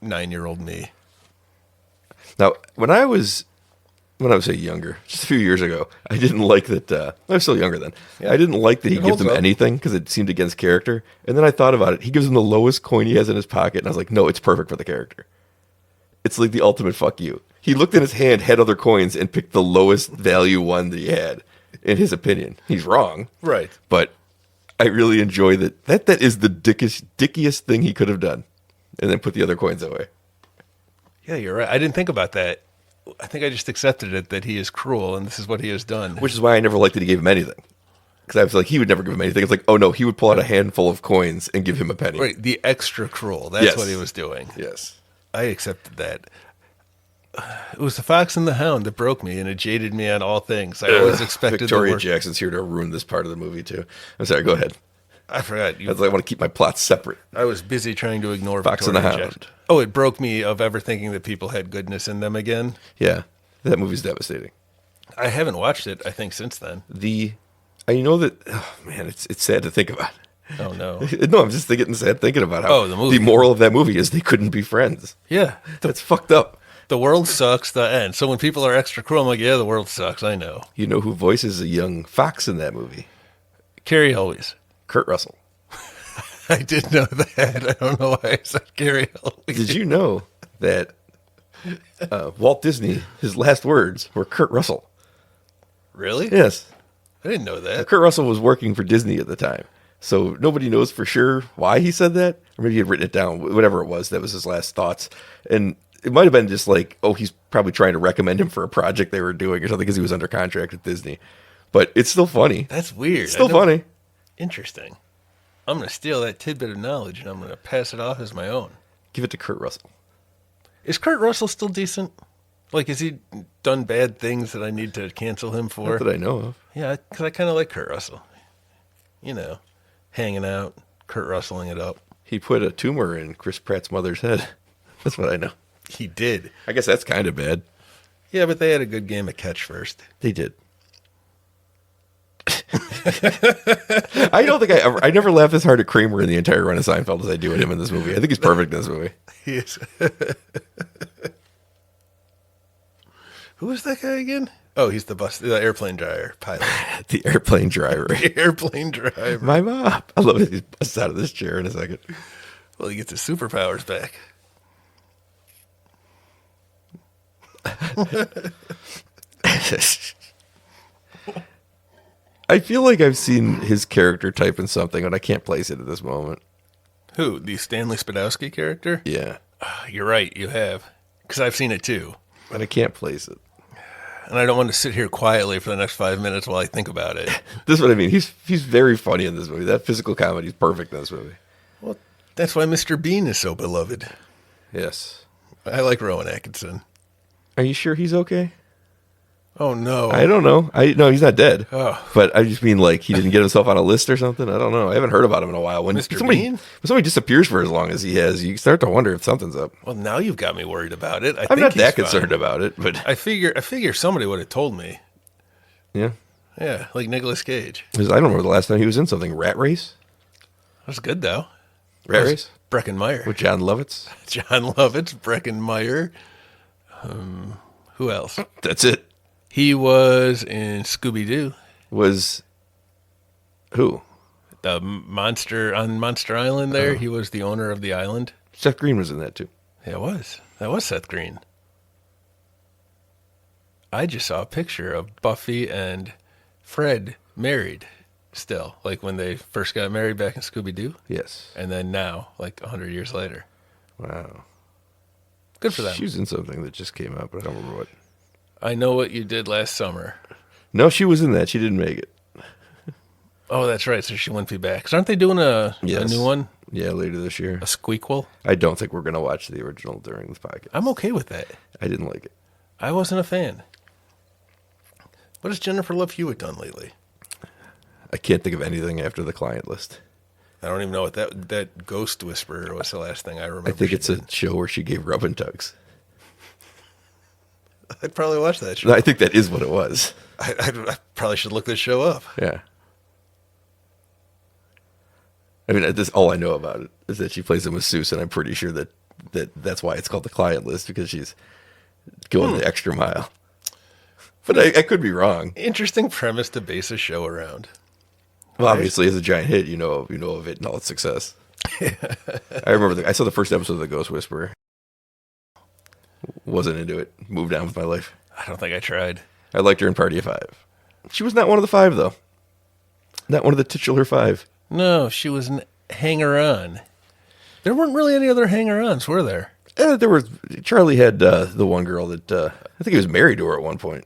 9-year-old me. Now, when I was younger, just a few years ago, I didn't like that. I was still younger then. Yeah. I didn't like that he It gives holds them up. anything because it seemed against character. And then I thought about it. He gives him the lowest coin he has in his pocket, and I was like, no, it's perfect for the character. It's like the ultimate fuck you. He looked in his hand, had other coins, and picked the lowest value one that he had. In his opinion, he's wrong, Right. but I really enjoy that. That is the dickiest thing he could have done, and then put the other coins away. Yeah, you're right. I didn't think about that. I think I just accepted it that he is cruel and this is what he has done. Which is why I never liked that he gave him anything. Because I was like, he would never give him anything. It's like, oh no, he would pull out a handful of coins and give him a penny. Right, the extra cruel. That's Yes. what he was doing. Yes. I accepted that. It was the Fox and the Hound that broke me, and it jaded me on all things. I always expected Victoria the worst. Jackson's here to ruin this part of the movie too. I'm sorry, go ahead. I forgot. I want to keep my plots separate. I was busy trying to ignore Fox and the Victoria Hound. Jackson. Oh, it broke me of ever thinking that people had goodness in them again. Yeah, that movie's devastating. I haven't watched it, I think, since then. You know that, oh man, it's sad to think about. Oh, no. No, I'm just getting sad thinking about how Oh, the movie. the moral of that movie is they couldn't be friends. Yeah. That's fucked up. The world sucks, the end. So when people are extra cruel, I'm like, yeah, the world sucks. I know. You know who voices a young fox in that movie? Carrie Elwes. Kurt Russell. I did know that. I don't know why I said Carrie Elwes. Did you know that Walt Disney, his last words were Kurt Russell? Really? Yes. I didn't know that. Kurt Russell was working for Disney at the time. So nobody knows for sure why he said that. Or maybe he had written it down, whatever it was. That was his last thoughts. And it might have been just like, oh, he's probably trying to recommend him for a project they were doing or something because he was under contract with Disney. But it's still funny. That's weird. It's still funny. Interesting. I'm going to steal that tidbit of knowledge and I'm going to pass it off as my own. Give it to Kurt Russell. Is Kurt Russell still decent? Like, has he done bad things that I need to cancel him for? Not that I know of. Yeah, because I kind of like Kurt Russell. You know, hanging out, Kurt Russelling it up. He put a tumor in Chris Pratt's mother's head. That's what I know. He did. I guess that's kind of bad. Yeah, but they had a good game of catch first. They did. I don't think I never laughed as hard at Kramer in the entire run of Seinfeld as I do at him in this movie. I think he's perfect in this movie. He is. Who is that guy again? Oh, he's the airplane driver, pilot. The airplane driver. The airplane driver. My mom. I love it. He busts out of this chair in a second. Well, he gets his superpowers back. I feel like I've seen his character type in something, but I can't place it at this moment. Who? The Stanley Spadowski character? Yeah. You're right, you have. Because I've seen it too. But I can't place it. And I don't want to sit here quietly for the next 5 minutes while I think about it. This is what I mean. He's very funny in this movie. That physical comedy is perfect in this movie. Well, that's why Mr. Bean is so beloved. Yes. I like Rowan Atkinson. Are you sure he's okay? Oh, no. I don't know. No, he's not dead. Oh. But I just mean like he didn't get himself on a list or something. I don't know. I haven't heard about him in a while. When Mr. somebody, Bean? when somebody disappears for as long as he has, you start to wonder if something's up. Well, now you've got me worried about it. I'm not that concerned about it, but I figure somebody would have told me. yeah. Yeah, like Nicolas Cage. I don't remember the last time he was in something. Rat Race? That's good, though. Rat Race? Brecken Meyer. With John Lovitz? John Lovitz, Brecken Meyer. Who else? That's it. He was in Scooby-Doo. Was who? The monster on Monster Island there. He was the owner of the island. Seth Green was in that too. Yeah, it was. That was Seth Green. I just saw a picture of Buffy and Fred married still. Like when they first got married back in Scooby-Doo. Yes. And then now, like 100 years later. Wow. Good for them. She was in something that just came out, but I don't remember what. I Know What You Did Last Summer. No, she was in that. She didn't make it. Oh, that's right. So she wouldn't be back. 'Cause aren't they doing a new one? Yeah, later this year. A squeakquel? I don't think we're going to watch the original during this podcast. I'm okay with that. I didn't like it. I wasn't a fan. What has Jennifer Love Hewitt done lately? I can't think of anything after the client list. I don't even know what that Ghost Whisperer was the last thing I remember. I think she it's did. a show where she gave rub and tugs. I'd probably watch that show. I think that is what it was. I probably should look this show up. Yeah. I mean, all I know about it is that she plays a masseuse, and I'm pretty sure that's why it's called the client list, because she's going the extra mile. But I could be wrong. Interesting premise to base a show around. Well, obviously, as a giant hit, you know of it and all its success. I remember I saw the first episode of The Ghost Whisperer. Wasn't into it. Moved on with my life. I don't think I tried. I liked her in Party of Five. She was not one of the five, though. Not one of the titular five. No, she was an hanger-on. There weren't really any other hanger-ons, were there? Charlie had the one girl that I think he was married to her at one point.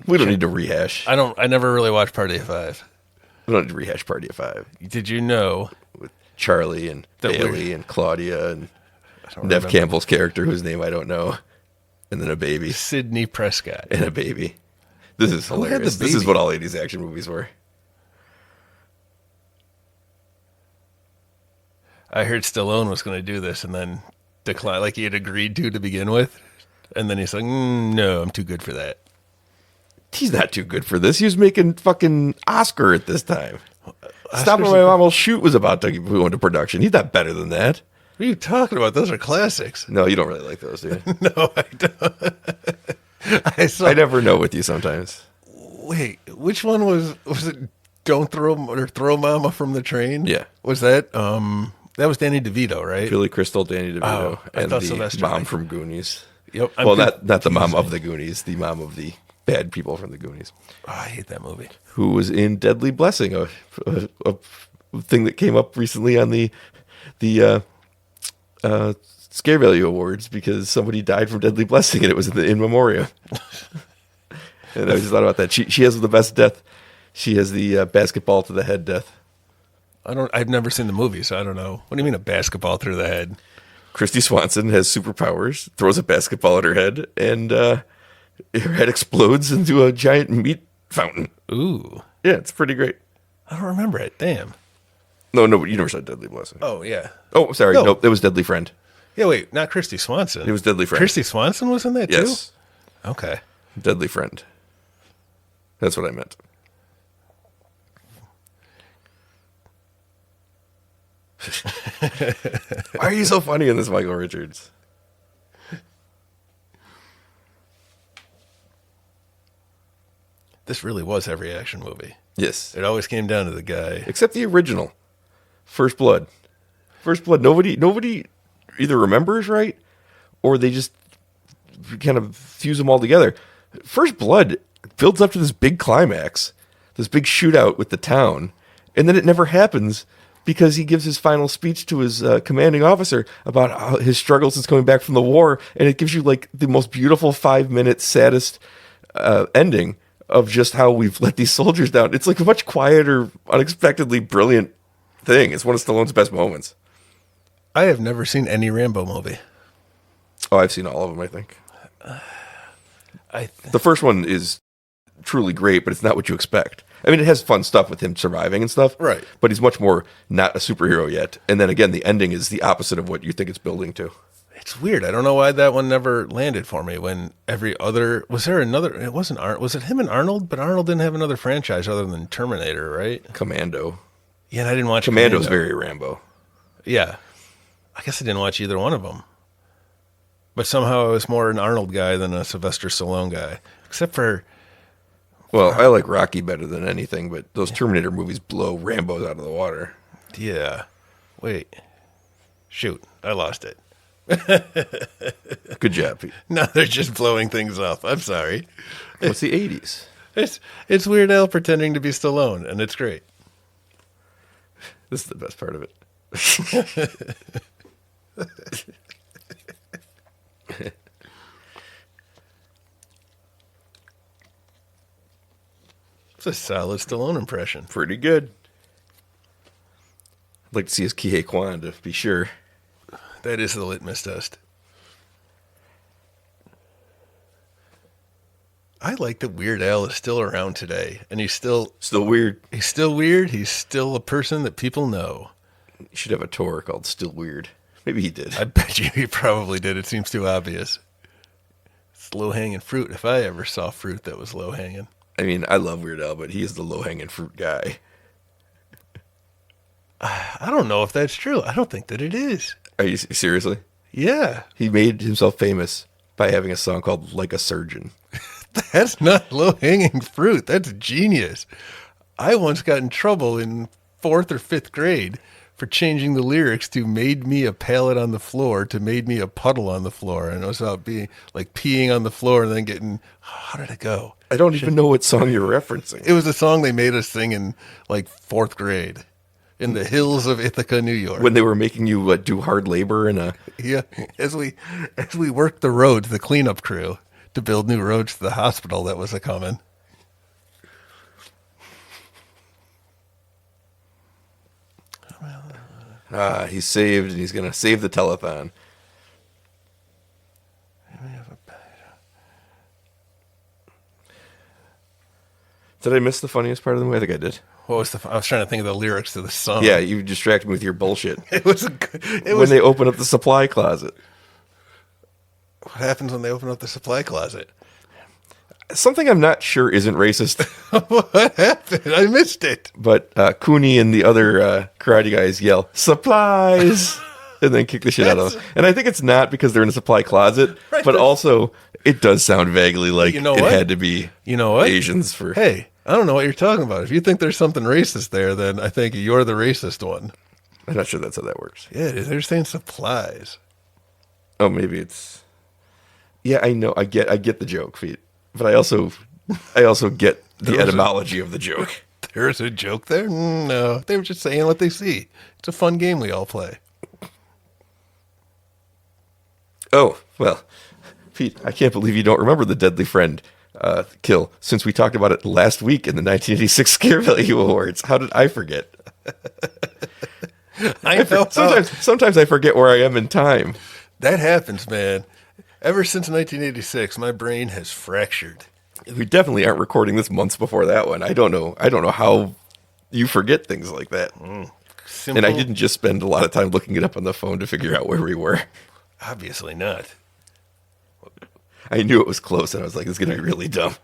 We don't need to rehash. I never really watched Party of Five. We don't need to rehash Party of Five. Did you know With Charlie and Bailey and Claudia and Nev Campbell's character, whose name I don't know, and then a baby. Sidney Prescott. And a baby. This is Who had the hilarious. This is baby? what all 80s action movies were. I heard Stallone was going to do this and then decline, like he had agreed to begin with. And then he's like, no, I'm too good for that. He's not too good for this. He was making fucking Oscar at this time. Stop or My Mom Will Shoot was about to go into production. He's not better than that. What are you talking about? Those are classics. No, you don't really like those, do you? No, I don't. I never know with you sometimes. Wait, which one was it? Don't throw Mama from the train? Yeah. Was that that was Danny DeVito, right? Billy Crystal, Danny DeVito, Oh, I and thought the Sylvester mom Mc- from Goonies. Yep. Well, not the mom of the Goonies, the mom of the bad people from the Goonies, Oh, I hate that movie. who was in Deadly Blessing, a thing that came up recently on the Scare Value Awards because somebody died from Deadly Blessing and it was in memoriam. And I just thought about that. She has the best death. She has the basketball to the head death. I've never seen the movie, so I don't know. What do you mean a basketball through the head? Christy Swanson has superpowers, throws a basketball at her head, and her head explodes into a giant meat fountain. Ooh. Yeah, it's pretty great. I don't remember it. Damn. No, you never said Deadly Blessing. Oh, yeah. Oh, sorry. No. Nope, it was Deadly Friend. Yeah, wait. Not Christy Swanson. It was Deadly Friend. Christy Swanson was in that, too? Yes. Okay. Deadly Friend. That's what I meant. Why are you so funny in this, Michael Richards? This really was every action movie. Yes. It always came down to the guy. Except the original. First Blood. First Blood, nobody either remembers right or they just kind of fuse them all together. First Blood builds up to this big climax, this big shootout with the town, and then it never happens because he gives his final speech to his commanding officer about his struggles since coming back from the war, and it gives you like the most beautiful 5-minute saddest ending of just how we've let these soldiers down. It's like a much quieter, unexpectedly brilliant thing. It's one of Stallone's best moments. I have never seen any Rambo movie. Oh, I've seen all of them, I think. The first one is truly great, but it's not what you expect. I mean, it has fun stuff with him surviving and stuff. Right. But he's much more not a superhero yet. And then again, the ending is the opposite of what you think it's building to. It's weird. I don't know why that one never landed for me when every other... Was there another... It wasn't Arnold. Was it him and Arnold? But Arnold didn't have another franchise other than Terminator, right? Commando. Yeah, and I didn't watch Commando's very Rambo. Yeah. I guess I didn't watch either one of them. But somehow I was more an Arnold guy than a Sylvester Stallone guy. Except for... Well, I like Rocky better than anything, but those Terminator movies blow Rambo's out of the water. Yeah. Wait. Shoot. I lost it. Good job, Pete. No, they're just blowing things up. I'm sorry. What's the 80s? It's Weird Al pretending to be Stallone, and it's great. This is the best part of it. It's a solid Stallone impression. Pretty good. I'd like to see his Kihei Kwan to be sure. That is the litmus test. I like that Weird Al is still around today, and he's still weird. He's still weird. He's still a person that people know. You should have a tour called Still Weird. Maybe he did. I bet you he probably did. It seems too obvious. It's low-hanging fruit if I ever saw fruit that was low-hanging. I mean, I love Weird Al, but he is the low-hanging fruit guy. I don't know if that's true. I don't think that it is. Are you seriously? Yeah. He made himself famous by having a song called Like a Surgeon. That's not low-hanging fruit. That's genius. I once got in trouble in 4th or 5th grade for changing the lyrics to "made me a pallet on the floor" to "made me a puddle on the floor." And it was about being like peeing on the floor and then getting, how did it go? I don't even know what song you're referencing. It was a song they made us sing in like 4th grade in the hills of Ithaca, New York. When they were making you do hard labor in a... Yeah, as we worked the roads, the cleanup crew, to build new roads to the hospital that was a-coming. He's saved, and he's going to save the telethon. Did I miss the funniest part of the movie? I think I did. What was I was trying to think of the lyrics to the song. Yeah, you distracted me with your bullshit. When they open up the supply closet. What happens when they open up the supply closet? Something I'm not sure isn't racist. What happened? I missed it. But Cooney and the other karate guys yell, "Supplies!" and then kick the shit out of them. And I think it's not because they're in a supply closet, right, but also it does sound vaguely like it had to be Asians for... Hey, I don't know what you're talking about. If you think there's something racist there, then I think you're the racist one. I'm not sure that's how that works. Yeah, it is. They're saying supplies. Oh, maybe it's... Yeah, I know. I get the joke, Pete. But I also get the etymology of the joke. There's a joke there? No, they were just saying what they see. It's a fun game we all play. Oh, well, Pete, I can't believe you don't remember the Deadly Friend kill, since we talked about it last week in the 1986 Scare Value Awards. How did I forget? I know. Sometimes I forget where I am in time. That happens, man. Ever since 1986, my brain has fractured. We definitely aren't recording this months before that one. I don't know how you forget things like that. Simple. And I didn't just spend a lot of time looking it up on the phone to figure out where we were. Obviously not. I knew it was close, and I was like, "This is gonna be really dumb."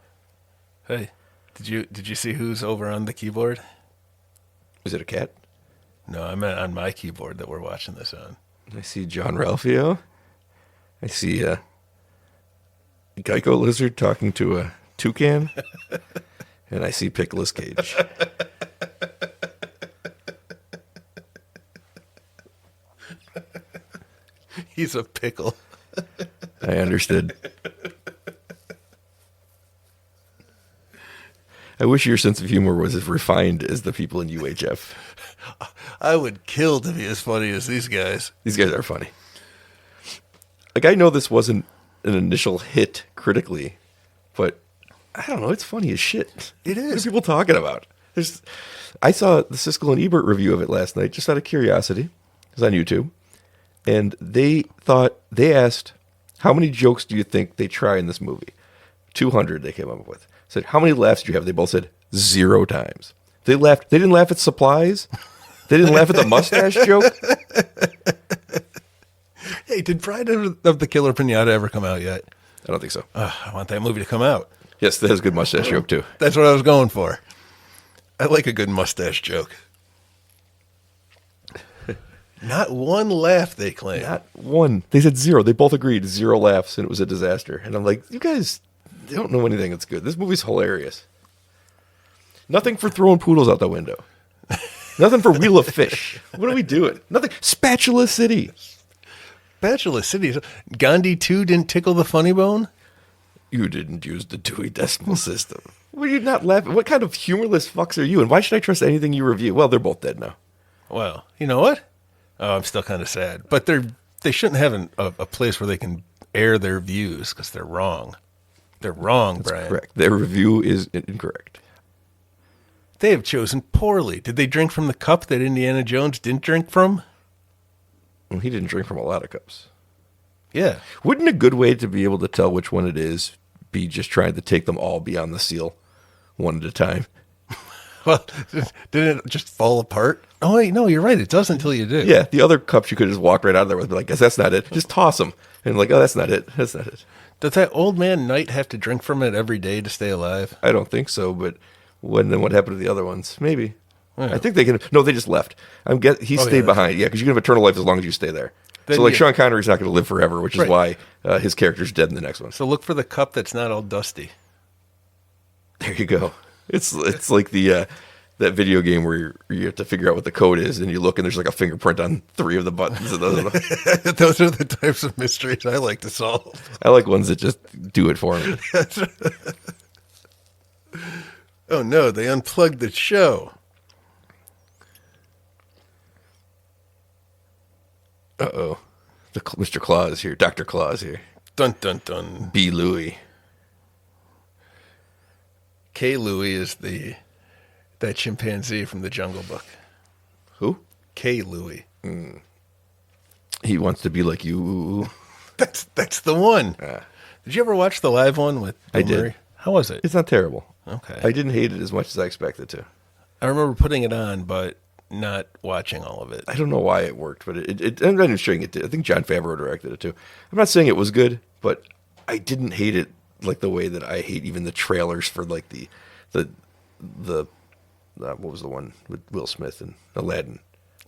Hey, did you see who's over on the keyboard? Is it a cat? No, I meant on my keyboard that we're watching this on. I see John Ralphio. I see a Geico lizard talking to a toucan. And I see Pickles Cage. He's a pickle. I understood. I wish your sense of humor was as refined as the people in UHF. I would kill to be as funny as these guys. These guys are funny. Like, I know this wasn't an initial hit critically, but I don't know, it's funny as shit. It is. What are people talking about? I saw the Siskel and Ebert review of it last night, just out of curiosity. It was on YouTube. And they asked, how many jokes do you think they try in this movie? 200 they came up with. Said, how many laughs do you have? They both said 0 times. They laughed. They didn't laugh at supplies. They didn't laugh at the mustache joke. Hey, did Bryan of the Killer Pinata ever come out yet? I don't think so. I want that movie to come out. Yes, that has a good mustache joke too. That's what I was going for. I like a good mustache joke. Not one laugh, they claim. Not one. They said 0. They both agreed 0 laughs, and it was a disaster. And I'm like, you guys don't know anything that's good. This movie's hilarious. Nothing for throwing poodles out the window. Nothing for Wheel of Fish. What are we doing? Nothing. Spatula City. Spatula City. Gandhi 2 didn't tickle the funny bone? You didn't use the Dewey Decimal System. Were you not laughing? What kind of humorless fucks are you? And why should I trust anything you review? Well, they're both dead now. Well, you know what? Oh, I'm still kind of sad. But they shouldn't have a place where they can air their views because they're wrong. They're wrong, That's Bryan. correct. Their review is incorrect. They have chosen poorly. Did they drink from the cup that Indiana Jones didn't drink from? Well, he didn't drink from a lot of cups. Yeah. Wouldn't a good way to be able to tell which one it is be just trying to take them all beyond the seal one at a time? Well, did it just fall apart? Oh, wait, no, you're right. It does until you do. Yeah, the other cups you could just walk right out of there with, be like, guess that's not it. Just toss them. And like, oh, that's not it. That's not it. Does that old man Knight have to drink from it every day to stay alive? I don't think so, but then what happened to the other ones? Maybe. Yeah. I think they can. No, they just left. He stayed behind. Yeah, because you can have eternal life as long as you stay there. Then so like you- Sean Connery's not going to live forever, which is Right. why his character's dead in the next one. So look for the cup that's not all dusty. There you go. It's like the that video game where you have to figure out what the code is, and you look and there's like a fingerprint on 3 of the buttons. Those are the types of mysteries I like to solve. I like ones that just do it for me. Oh no, they unplugged the show. Uh-oh. Mr. Claus here. Dr. Claus here. Dun dun dun. B. Louie. K. Louie is that chimpanzee from the Jungle Book. Who? K. Louie. He wants to be like you. That's the one. Did you ever watch the live one with Bill I did. Murray? How was it? It's not terrible. Okay. I didn't hate it as much as I expected to. I remember putting it on, but not watching all of it. I don't know why it worked, but I'm not even sure it did. I think Jon Favreau directed it too. I'm not saying it was good, but I didn't hate it like the way that I hate even the trailers for like the what was the one with Will Smith and Aladdin.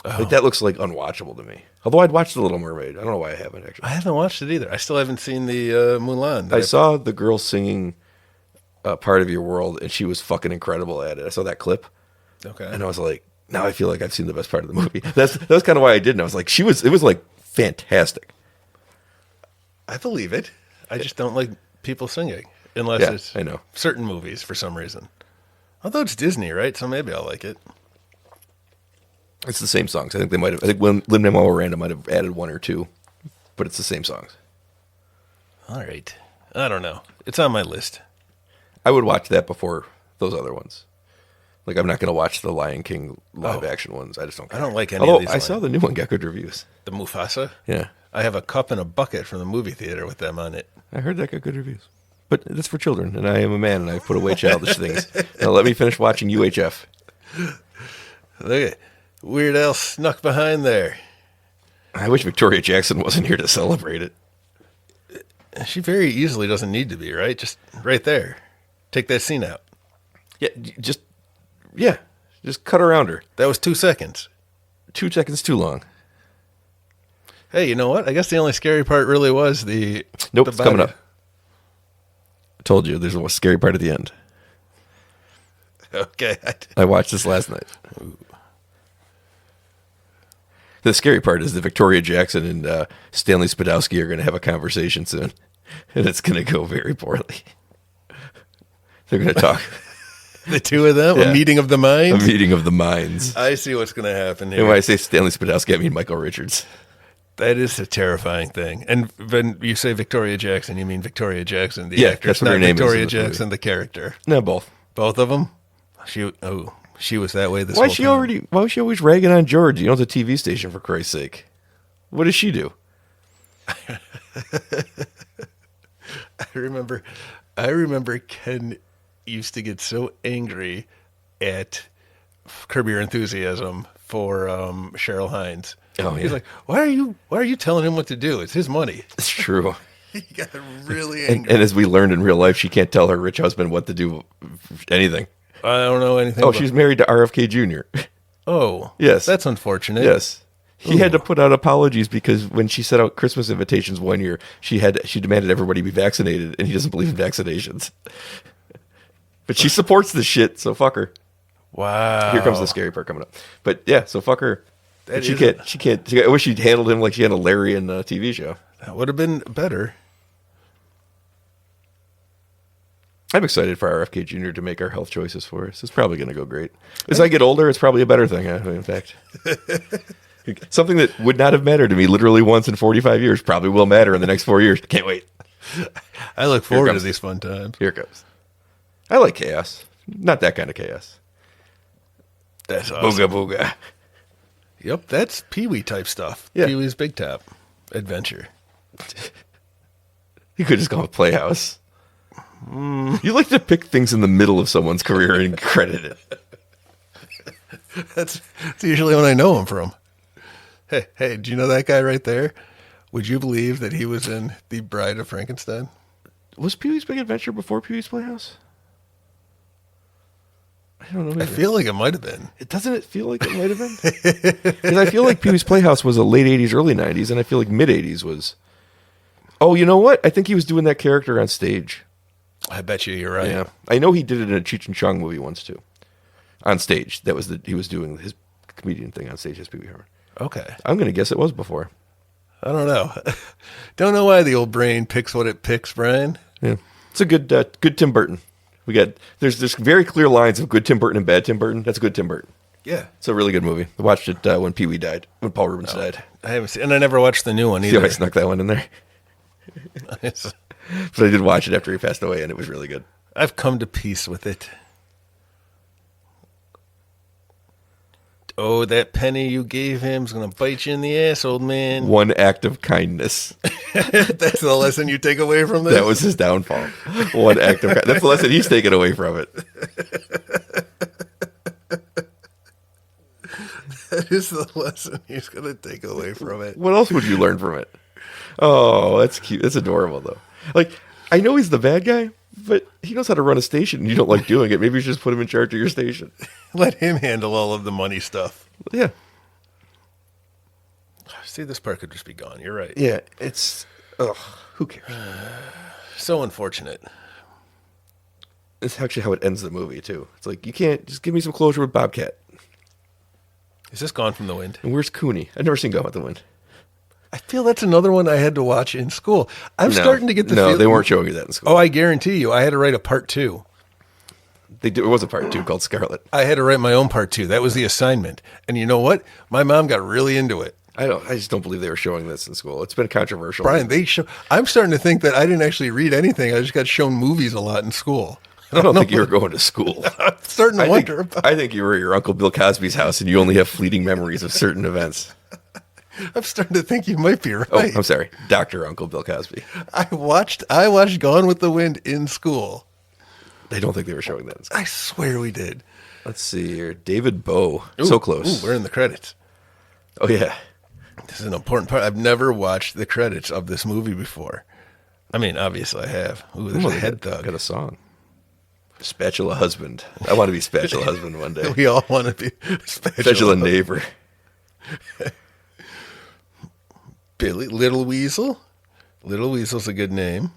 Oh. Like that looks like unwatchable to me. Although I'd watched The Little Mermaid. I don't know why I haven't actually. I haven't watched it either. I still haven't seen the Mulan. I saw the girl singing Part of Your World, and she was fucking incredible at it. I saw that clip, Okay. and I was like, now I feel like I've seen the best part of the movie. That was kind of why I did. And I was like, it was like fantastic. I believe it. I just don't like people singing unless Yeah, it's I know. certain movies for some reason. Although it's Disney, right? So maybe I'll like it. It's the same songs. I think Lin-Manuel Miranda might have added 1 or 2, but it's the same songs. All right. I don't know. It's on my list. I would watch that before those other ones. Like, I'm not going to watch the Lion King live action ones. I just don't care. I don't like any Although of these. I saw the new one got good reviews. The Mufasa. Yeah. I have a cup and a bucket from the movie theater with them on it. I heard that got good reviews. But that's for children, and I am a man, and I've put away childish things. Now let me finish watching UHF. Look at Weird Al snuck behind there. I wish Victoria Jackson wasn't here to celebrate it. She very easily doesn't need to be, right? Just right there. Take that scene out. Just cut around her. That was 2 seconds. 2 seconds too long. Hey, you know what? I guess the only scary part really was the... Nope, the it's coming up. I told you, there's a scary part at the end. Okay. I watched this last night. Ooh. The scary part is that Victoria Jackson and Stanley Spadowski are going to have a conversation soon, and it's going to go very poorly. They're going to talk. The two of them? Yeah. A meeting of the minds? A meeting of the minds. I see what's going to happen here. And when I say Stanley Spadowski, I mean Michael Richards. That is a terrifying thing. And when you say Victoria Jackson, you mean Victoria Jackson, the Yeah, actress, that's what her not name is in Victoria this Jackson, the character. No, both. Both of them? She was that way this whole time. Why was she always ragging on George? You know, it's a TV station, for Christ's sake. What does she do? I remember Ken used to get so angry at Curb Your Enthusiasm for Cheryl Hines. Oh, yeah. He's like, why are you telling him what to do? It's his money. It's true. He got really angry. And as we learned in real life, she can't tell her rich husband what to do, anything. I don't know anything. Oh, she's married to RFK Jr. Oh, Yes. That's unfortunate. Yes. He had to put out apologies because when she sent out Christmas invitations one year, she demanded everybody be vaccinated, and he doesn't believe in vaccinations. But she supports this shit, so fuck her. Wow. Here comes the scary part coming up. But yeah, so fuck her. That She is can't. I wish she'd handled him like she handled Larry in the TV show. That would have been better. I'm excited for RFK Jr. to make our health choices for us. It's probably going to go great. As I get older, it's probably a better thing, in fact. Something that would not have mattered to me literally once in 45 years probably will matter in the next 4 years. Can't wait. I look forward to these fun times. Here it comes. I like chaos. Not that kind of chaos. That's awesome. Booga booga. Yep, that's Pee-wee type stuff. Yeah. Pee-wee's Big Top Adventure. You could just call it Playhouse. You like to pick things in the middle of someone's career and credit it. That's usually when I know him from. Hey, do you know that guy right there? Would you believe that he was in The Bride of Frankenstein? Was Pee-wee's Big Adventure before Pee-wee's Playhouse? I don't know. I feel like it might have been. Doesn't it feel like it might have been? Because I feel like Pee-wee's Playhouse was a late 80s, early 90s, and I feel like mid 80s was... Oh, you know what? I think he was doing that character on stage. I bet you're right. Yeah. I know he did it in a Cheech and Chong movie once, too. On stage. He was doing his comedian thing on stage as Pee-wee Herman. Okay. I'm going to guess it was before. I don't know. Don't know why the old brain picks what it picks, Brian. Yeah. It's a good Tim Burton. There's very clear lines of good Tim Burton and bad Tim Burton. That's good Tim Burton. Yeah. It's a really good movie. I watched it when Pee-wee died, when Paul Rubens died. I haven't seen, and I never watched the new one See either. how I snuck that one in there? But I did watch it after he passed away, and it was really good. I've come to peace with it. Oh, that penny you gave him is going to bite you in the ass, old man. One act of kindness. That's the lesson you take away from this? That was his downfall. One act of kindness. That's the lesson he's taken away from it. That is the lesson he's going to take away from it. What else would you learn from it? Oh, that's cute. That's adorable, though. Like, I know he's the bad guy, but he knows how to run a station, and you don't like doing it. Maybe you should just put him in charge of your station. Let him handle all of the money stuff. Yeah. See, this part could just be gone. You're right. Yeah, it's... Ugh, who cares? So unfortunate. It's actually how it ends the movie, too. It's like, you can't... Just give me some closure with Bobcat. Is this Gone from the Wind? And where's Cooney? I've never seen Gone with the Wind. I feel that's another one I had to watch in school. I'm starting to get the No, they weren't showing you that in school. Oh, I guarantee you. I had to write a part 2. There was a part 2 called Scarlet. I had to write my own part 2. That was the assignment. And you know what? My mom got really into it. I just don't believe they were showing this in school. It's been controversial. Brian, I'm starting to think that I didn't actually read anything. I just got shown movies a lot in school. I don't think you were going to school. I'm starting to wonder about I think you were at your Uncle Bill Cosby's house and you only have fleeting memories of certain events. I'm starting to think you might be right. Oh, I'm sorry. Dr. Uncle Bill Cosby. I watched Gone with the Wind in school. I don't think they were showing that in school. I swear we did. Let's see here. David Bowie. So close. Ooh, we're in the credits. Oh, yeah. This is an important part. I've never watched the credits of this movie before. I mean, obviously I have. Ooh, there's a head thug. Got a song. Spatula Husband. I want to be Spatula Husband one day. We all want to be Spatula Neighbor. Billy Little Weasel. Little Weasel's a good name.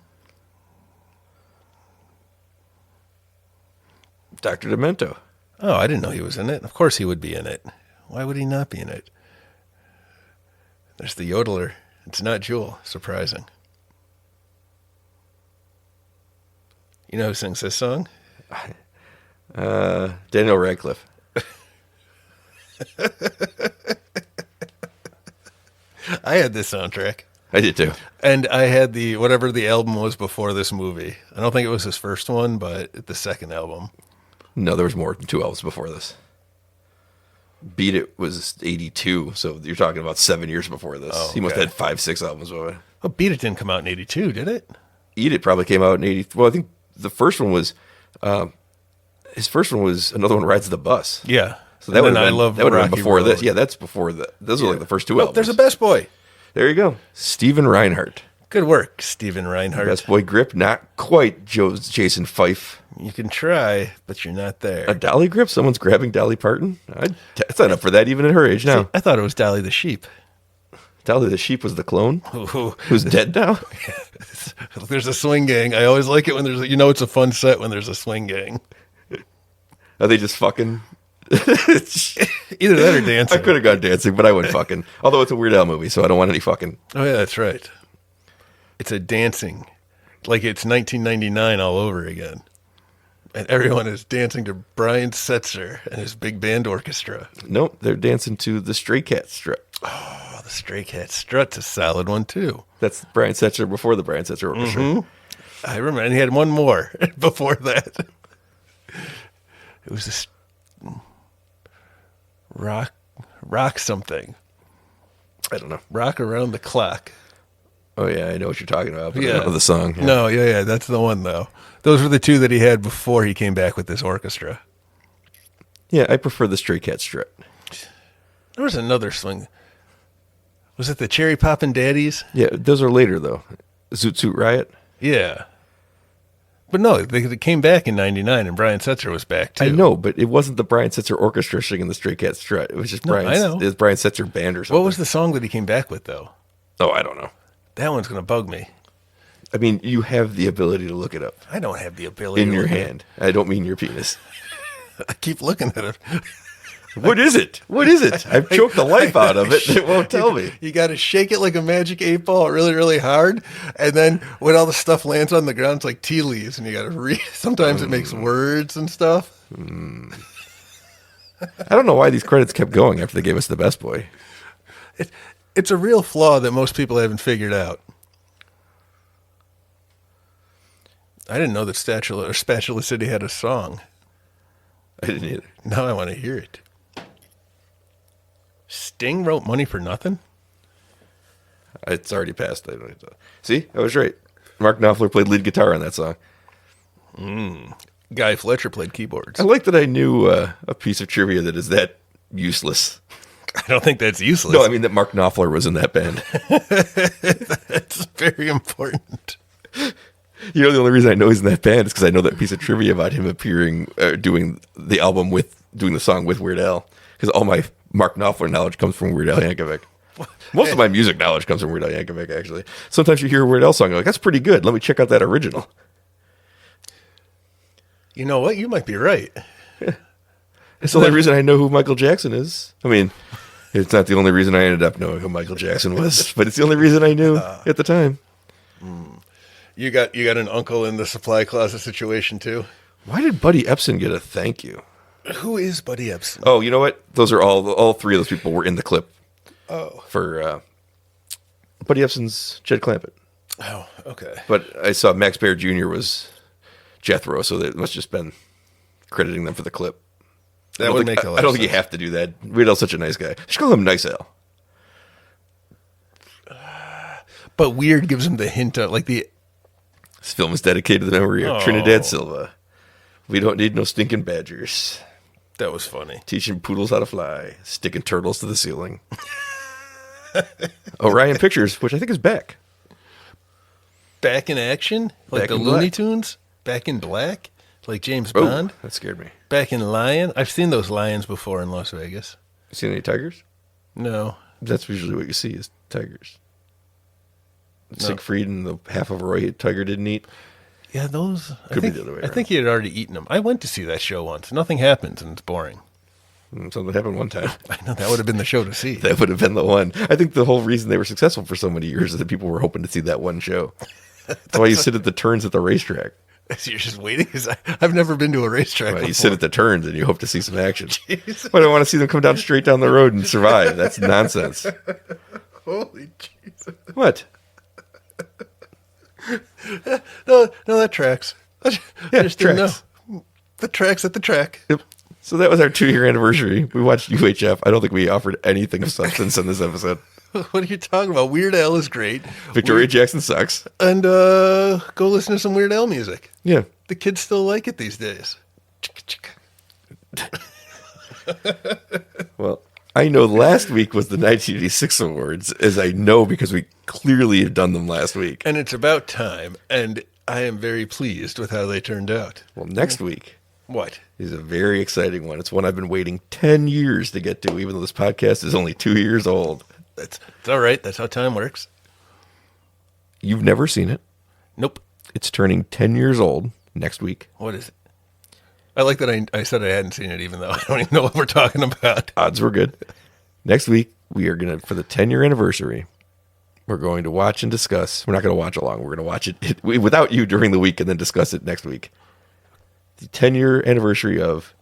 Dr. Demento. Oh, I didn't know he was in it. Of course he would be in it. Why would he not be in it? There's the yodeler. It's not Jewel. Surprising. You know who sings this song? Daniel Radcliffe. I had this soundtrack. I did too. And I had whatever the album was before this movie. I don't think it was his first one, but the second album. No, there was more than 2 albums before this. Beat It was 82, so you're talking about 7 years before this. Oh, He must have okay. had 5, 6 albums before it. Well, Beat It didn't come out in 82, did it? Eat It probably came out in 80. Well, I think the first one was, his first one was Another One Rides the Bus. Yeah. So that would And then have been Rocky before this. Road. Yeah, that's before those were like the first 2 albums. There's a Best Boy. There you go. Steven Reinhardt. Good work, Stephen Reinhardt. Best Boy grip, not quite Jason Fife. You can try, but you're not there. A Dolly grip? Someone's grabbing Dolly Parton? I'd sign up for that even at her age now. I thought it was Dolly the sheep. Dolly the sheep was the clone? Ooh. Who's dead now? There's a swing gang. I always like it when it's a fun set when there's a swing gang. Are they just fucking? Either that or dancing. I could have gone dancing, but I went fucking. Although it's a Weird Al movie, so I don't want any fucking. Oh, yeah, that's right. It's a dancing. Like it's 1999 all over again. And everyone is dancing to Bryan Setzer and his big band orchestra. Nope, they're dancing to the Stray Cat strut. Oh, the Stray Cat Strut's a solid one, too. That's Bryan Setzer before the Bryan Setzer Orchestra. I remember, and he had one more before that. It was this rock something. I don't know. Rock Around the Clock. Oh yeah, I know what you're talking about. But I Yeah. don't know the song. Yeah. No, yeah, that's the one, though. Those were the 2 that he had before he came back with this orchestra. Yeah, I prefer the Stray Cat strut. There was another swing. Was it the Cherry Poppin' Daddies? Yeah, those are later though. Zoot Suit Riot. Yeah. But no, they came back in 99 and Bryan Setzer was back too. I know, but it wasn't the Bryan Setzer Orchestra singing the Stray Cat strut. It was just I know. It was Bryan Setzer band or something. What was the song that he came back with, though? Oh, I don't know. That one's going to bug me. I mean, you have the ability to look it up I don't have the ability in to your look at hand. I don't mean your penis. it. I keep looking at it. What is it? What is it? I've choked the life out of it. It won't tell me. You got to shake it like a magic 8-ball really, really hard. And then when all the stuff lands on the ground, it's like tea leaves. And you got to read. Sometimes it makes words and stuff. I don't know why these credits kept going after they gave us the Best Boy. It's a real flaw that most people haven't figured out. I didn't know that Spatula City had a song. I didn't either. Now I want to hear it. Sting wrote Money for Nothing? It's already passed. I don't need to. See, I was right. Mark Knopfler played lead guitar on that song. Guy Fletcher played keyboards. I like that I knew a piece of trivia that is that useless. I don't think that's useless. No, I mean that Mark Knopfler was in that band. That's very important. You know, the only reason I know he's in that band is because I know that piece of trivia about him appearing, doing the song with Weird Al. Because all my Mark Knopfler knowledge comes from Weird Al Yankovic. Most of my music knowledge comes from Weird Al Yankovic, actually. Sometimes you hear a Weird Al song, you're like, that's pretty good. Let me check out that original. You know what? You might be right. It's the only reason I know who Michael Jackson is. I mean, it's not the only reason I ended up knowing who Michael Jackson was, but it's the only reason I knew at the time. You got an uncle in the supply closet situation too? Why did Buddy Epson get a thank you? Who is Buddy Epson? Oh, you know what? Those are all 3 of those people were in the clip. Oh. For Buddy Epson's Jed Clampett. Oh, okay. But I saw Max Baer Jr. was Jethro, so it must just been crediting them for the clip. That would make a lot I don't of think you sense. have to do that. Weird Al's such a nice guy. You should call him Nice Al. But weird gives him the hint of like the. This film is dedicated to the memory of Oh. Trinidad Silva. We don't need no stinking badgers. That was funny. Teaching poodles how to fly. Sticking turtles to the ceiling. Orion Pictures, which I think is back. Back in action? Like Back the in Looney black. Tunes? Back in black? Like James Oh, Bond? that scared me. Back in Lion? I've seen those lions before in Las Vegas. You seen any tigers? No. That's usually what you see is tigers. No. Siegfried and the half of a Roy tiger didn't eat. Yeah, those. Could be the other way I think he had already eaten them. I went to see that show once. Nothing happens and it's boring. Something happened one time. I know that would have been the show to see. That would have been the one. I think the whole reason they were successful for so many years is that people were hoping to see that one show. That's why you sit at the turns at the racetrack. So you're just waiting? 'Cause I've never been to a racetrack Well, before. you sit at the turns and you hope to see some action. But I want to see them come down straight down the road and survive. That's nonsense. Holy Jesus. What? No, that tracks. I Yeah, just didn't tracks. know. The tracks at the track. Yep. So that was our 2-year anniversary. We watched UHF. I don't think we offered anything of substance in this episode. What are you talking about? Weird Al is great. Victoria Jackson sucks. And go listen to some Weird Al music. Yeah. The kids still like it these days. Well, I know last week was the 1986 awards, as I know because we clearly had done them last week. And it's about time. And I am very pleased with how they turned out. Well, next week What? is a very exciting one. It's one I've been waiting 10 years to get to, even though this podcast is only 2 years old. It's all right. That's how time works. You've never seen it. Nope. It's turning 10 years old next week. What is it? I like that I said I hadn't seen it, even though I don't even know what we're talking about. Odds were good. Next week, we are going to, for the 10-year anniversary, we're going to watch and discuss. We're not going to watch along. We're going to watch it without you during the week and then discuss it next week. The 10-year anniversary of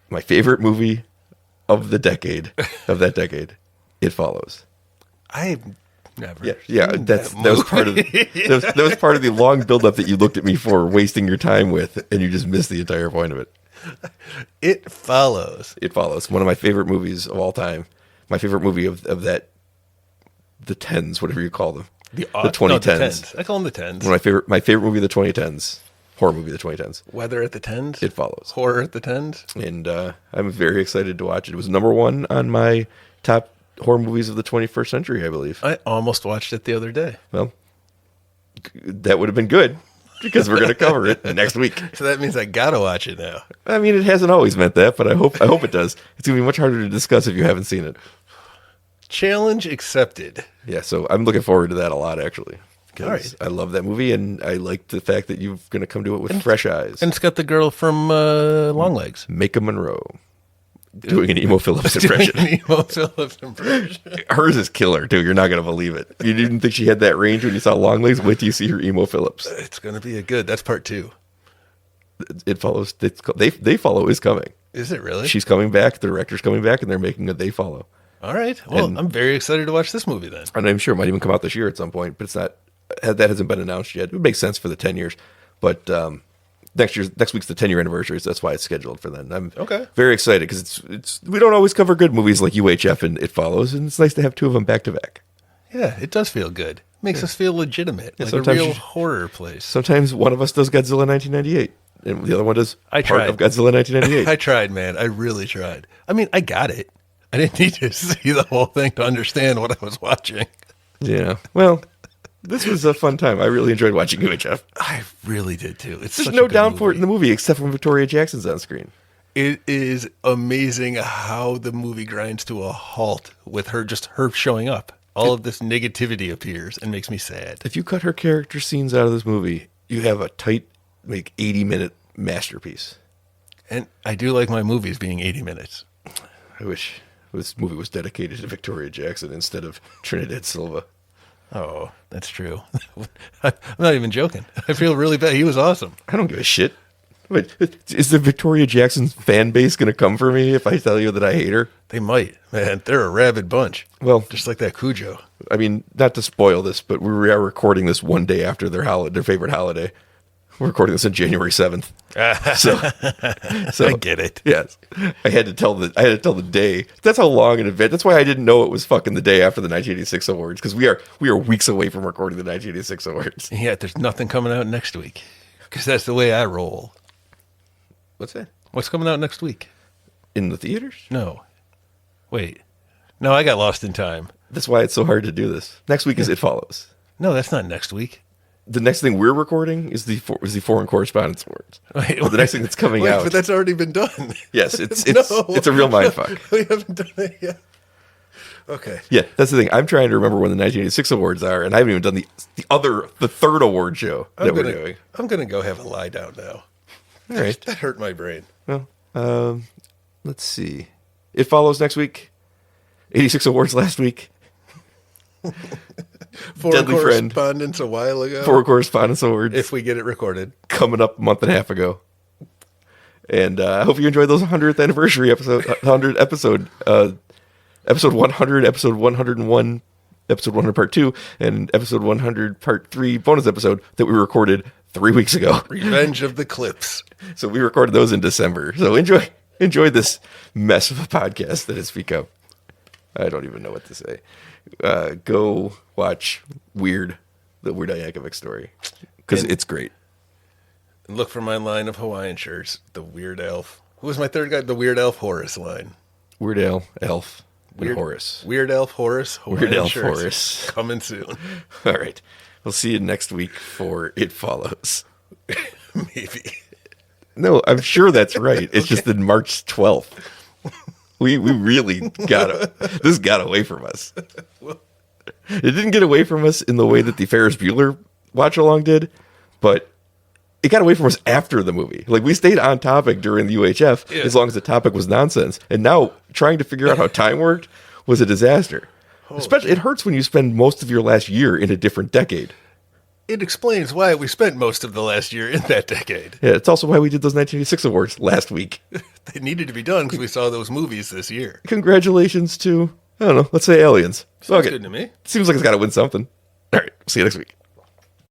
my favorite movie of the decade, It Follows. I've never. Yeah, seen that was part of that was part of the long buildup that you looked at me for wasting your time with, and you just missed the entire point of it. It Follows. It Follows, one of my favorite movies of all time. My favorite movie of that, the tens, whatever you call them, the 2010s. No, the tens. I call them the tens. One of my favorite movie of the 2010s, horror movie of the 2010s. Weather at the tens. It Follows. Horror at the tens. And I'm very excited to watch it. It was number one on my top horror movies of the 21st century, I believe. I almost watched it the other day. Well, that would have been good because we're going to cover it next week. So that means I gotta watch it now. I mean, it hasn't always meant that, but I hope it does. It's going to be much harder to discuss if you haven't seen it. Challenge accepted. Yeah, so I'm looking forward to that a lot, actually. Because All right. I love that movie, and I like the fact that you're going to come to it with fresh eyes. And it's got the girl from Longlegs. Micah Monroe doing an Emo Phillips impression. Emo Phillips impression. Hers is killer, too. You're not going to believe it. You didn't think she had that range when you saw Longlegs? Wait till you see her Emo Phillips. It's gonna be a good. That's part 2. It Follows. They Follow is coming. Is it really? She's coming back. The director's coming back, and they're making a They Follow. All right. Well, And- I'm very excited to watch this movie then. And I'm sure it might even come out this year at some point, but it's not. That hasn't been announced yet. It would make sense for the 10 years, but next week's the 10-year anniversary, so that's why it's scheduled for then. I'm Okay. very excited because it's we don't always cover good movies like UHF and It Follows, and it's nice to have two of them back to back. Yeah, it does feel good. Makes us feel legitimate, like a sometimes real you- horror place. Sometimes one of us does Godzilla 1998, and the other one does I part tried. of Godzilla 1998. I tried, man. I really tried. I mean, I got it. I didn't need to see the whole thing to understand what I was watching. Yeah, well, this was a fun time. I really enjoyed watching UHF. I really did too. It's There's such no a good downpour in movie. the movie except when Victoria Jackson's on screen. It is amazing how the movie grinds to a halt with her showing up. All of this negativity appears and makes me sad. If you cut her character scenes out of this movie, you have a tight, 80-minute masterpiece. And I do like my movies being 80 minutes. I wish this movie was dedicated to Victoria Jackson instead of Trinidad Silva. Oh, that's true. I'm not even joking. I feel really bad. He was awesome. I don't give a shit. Wait, is the Victoria Jackson fan base going to come for me if I tell you that I hate her? They might. Man, they're a rabid bunch. Well, Just like that Cujo. I mean, not to spoil this, but we are recording this one day after their favorite holiday. We're recording this on January 7th. So I get it. Yes. I had to tell the day. That's how long in advance. That's why I didn't know it was fucking the day after the 1986 awards, because we are weeks away from recording the 1986 awards. Yeah, there's nothing coming out next week. Because that's the way I roll. What's that? What's coming out next week? In the theaters? No. Wait. No, I got lost in time. That's why it's so hard to do this. Next week is It Follows. No, that's not next week. The next thing we're recording is the Foreign Correspondence Awards. Wait, the next thing that's coming out. But that's already been done. Yes, it's a real mindfuck. We haven't done it yet. Okay. Yeah, that's the thing. I'm trying to remember when the 1986 awards are, and I haven't even done the third award show that we're doing. I'm going to go have a lie down now. All right. That hurt my brain. Well, let's see. It Follows next week. 86 awards last week. Foreign Deadly Friend. Correspondence a while ago. Foreign Correspondence Awards. If we get it recorded. Coming up a month and a half ago. And I hope you enjoyed those 100th anniversary episode, 100 episode, episode 100, episode 101, episode 100 part 2, and episode 100 part 3 bonus episode that we recorded 3 weeks ago. Revenge of the Clips. So we recorded those in December. So enjoy this mess of a podcast that has become. I don't even know what to say. Go watch the Weird Al Yankovic story, because it's great. Look for my line of Hawaiian shirts. The Weird Elf. Who was my third guy? The Weird Elf Horace line. Weird Al, Elf, and Horace. Weird Elf Horace. Hawaiian Weird Elf shirts. Horace. Coming soon. All right. We'll see you next week for It Follows. Maybe. No, I'm sure that's right. It's just in March 12th. We really this got away from us. It didn't get away from us in the way that the Ferris Bueller Watchalong did, but it got away from us after the movie. Like, we stayed on topic during the UHF as long as the topic was nonsense. And now trying to figure out how time worked was a disaster. Especially, it hurts when you spend most of your last year in a different decade. It explains why we spent most of the last year in that decade. Yeah, it's also why we did those 1986 awards last week. They needed to be done because we saw those movies this year. Congratulations to, I don't know, let's say Aliens. Sounds good to me. Seems like it's got to win something. All right, see you next week.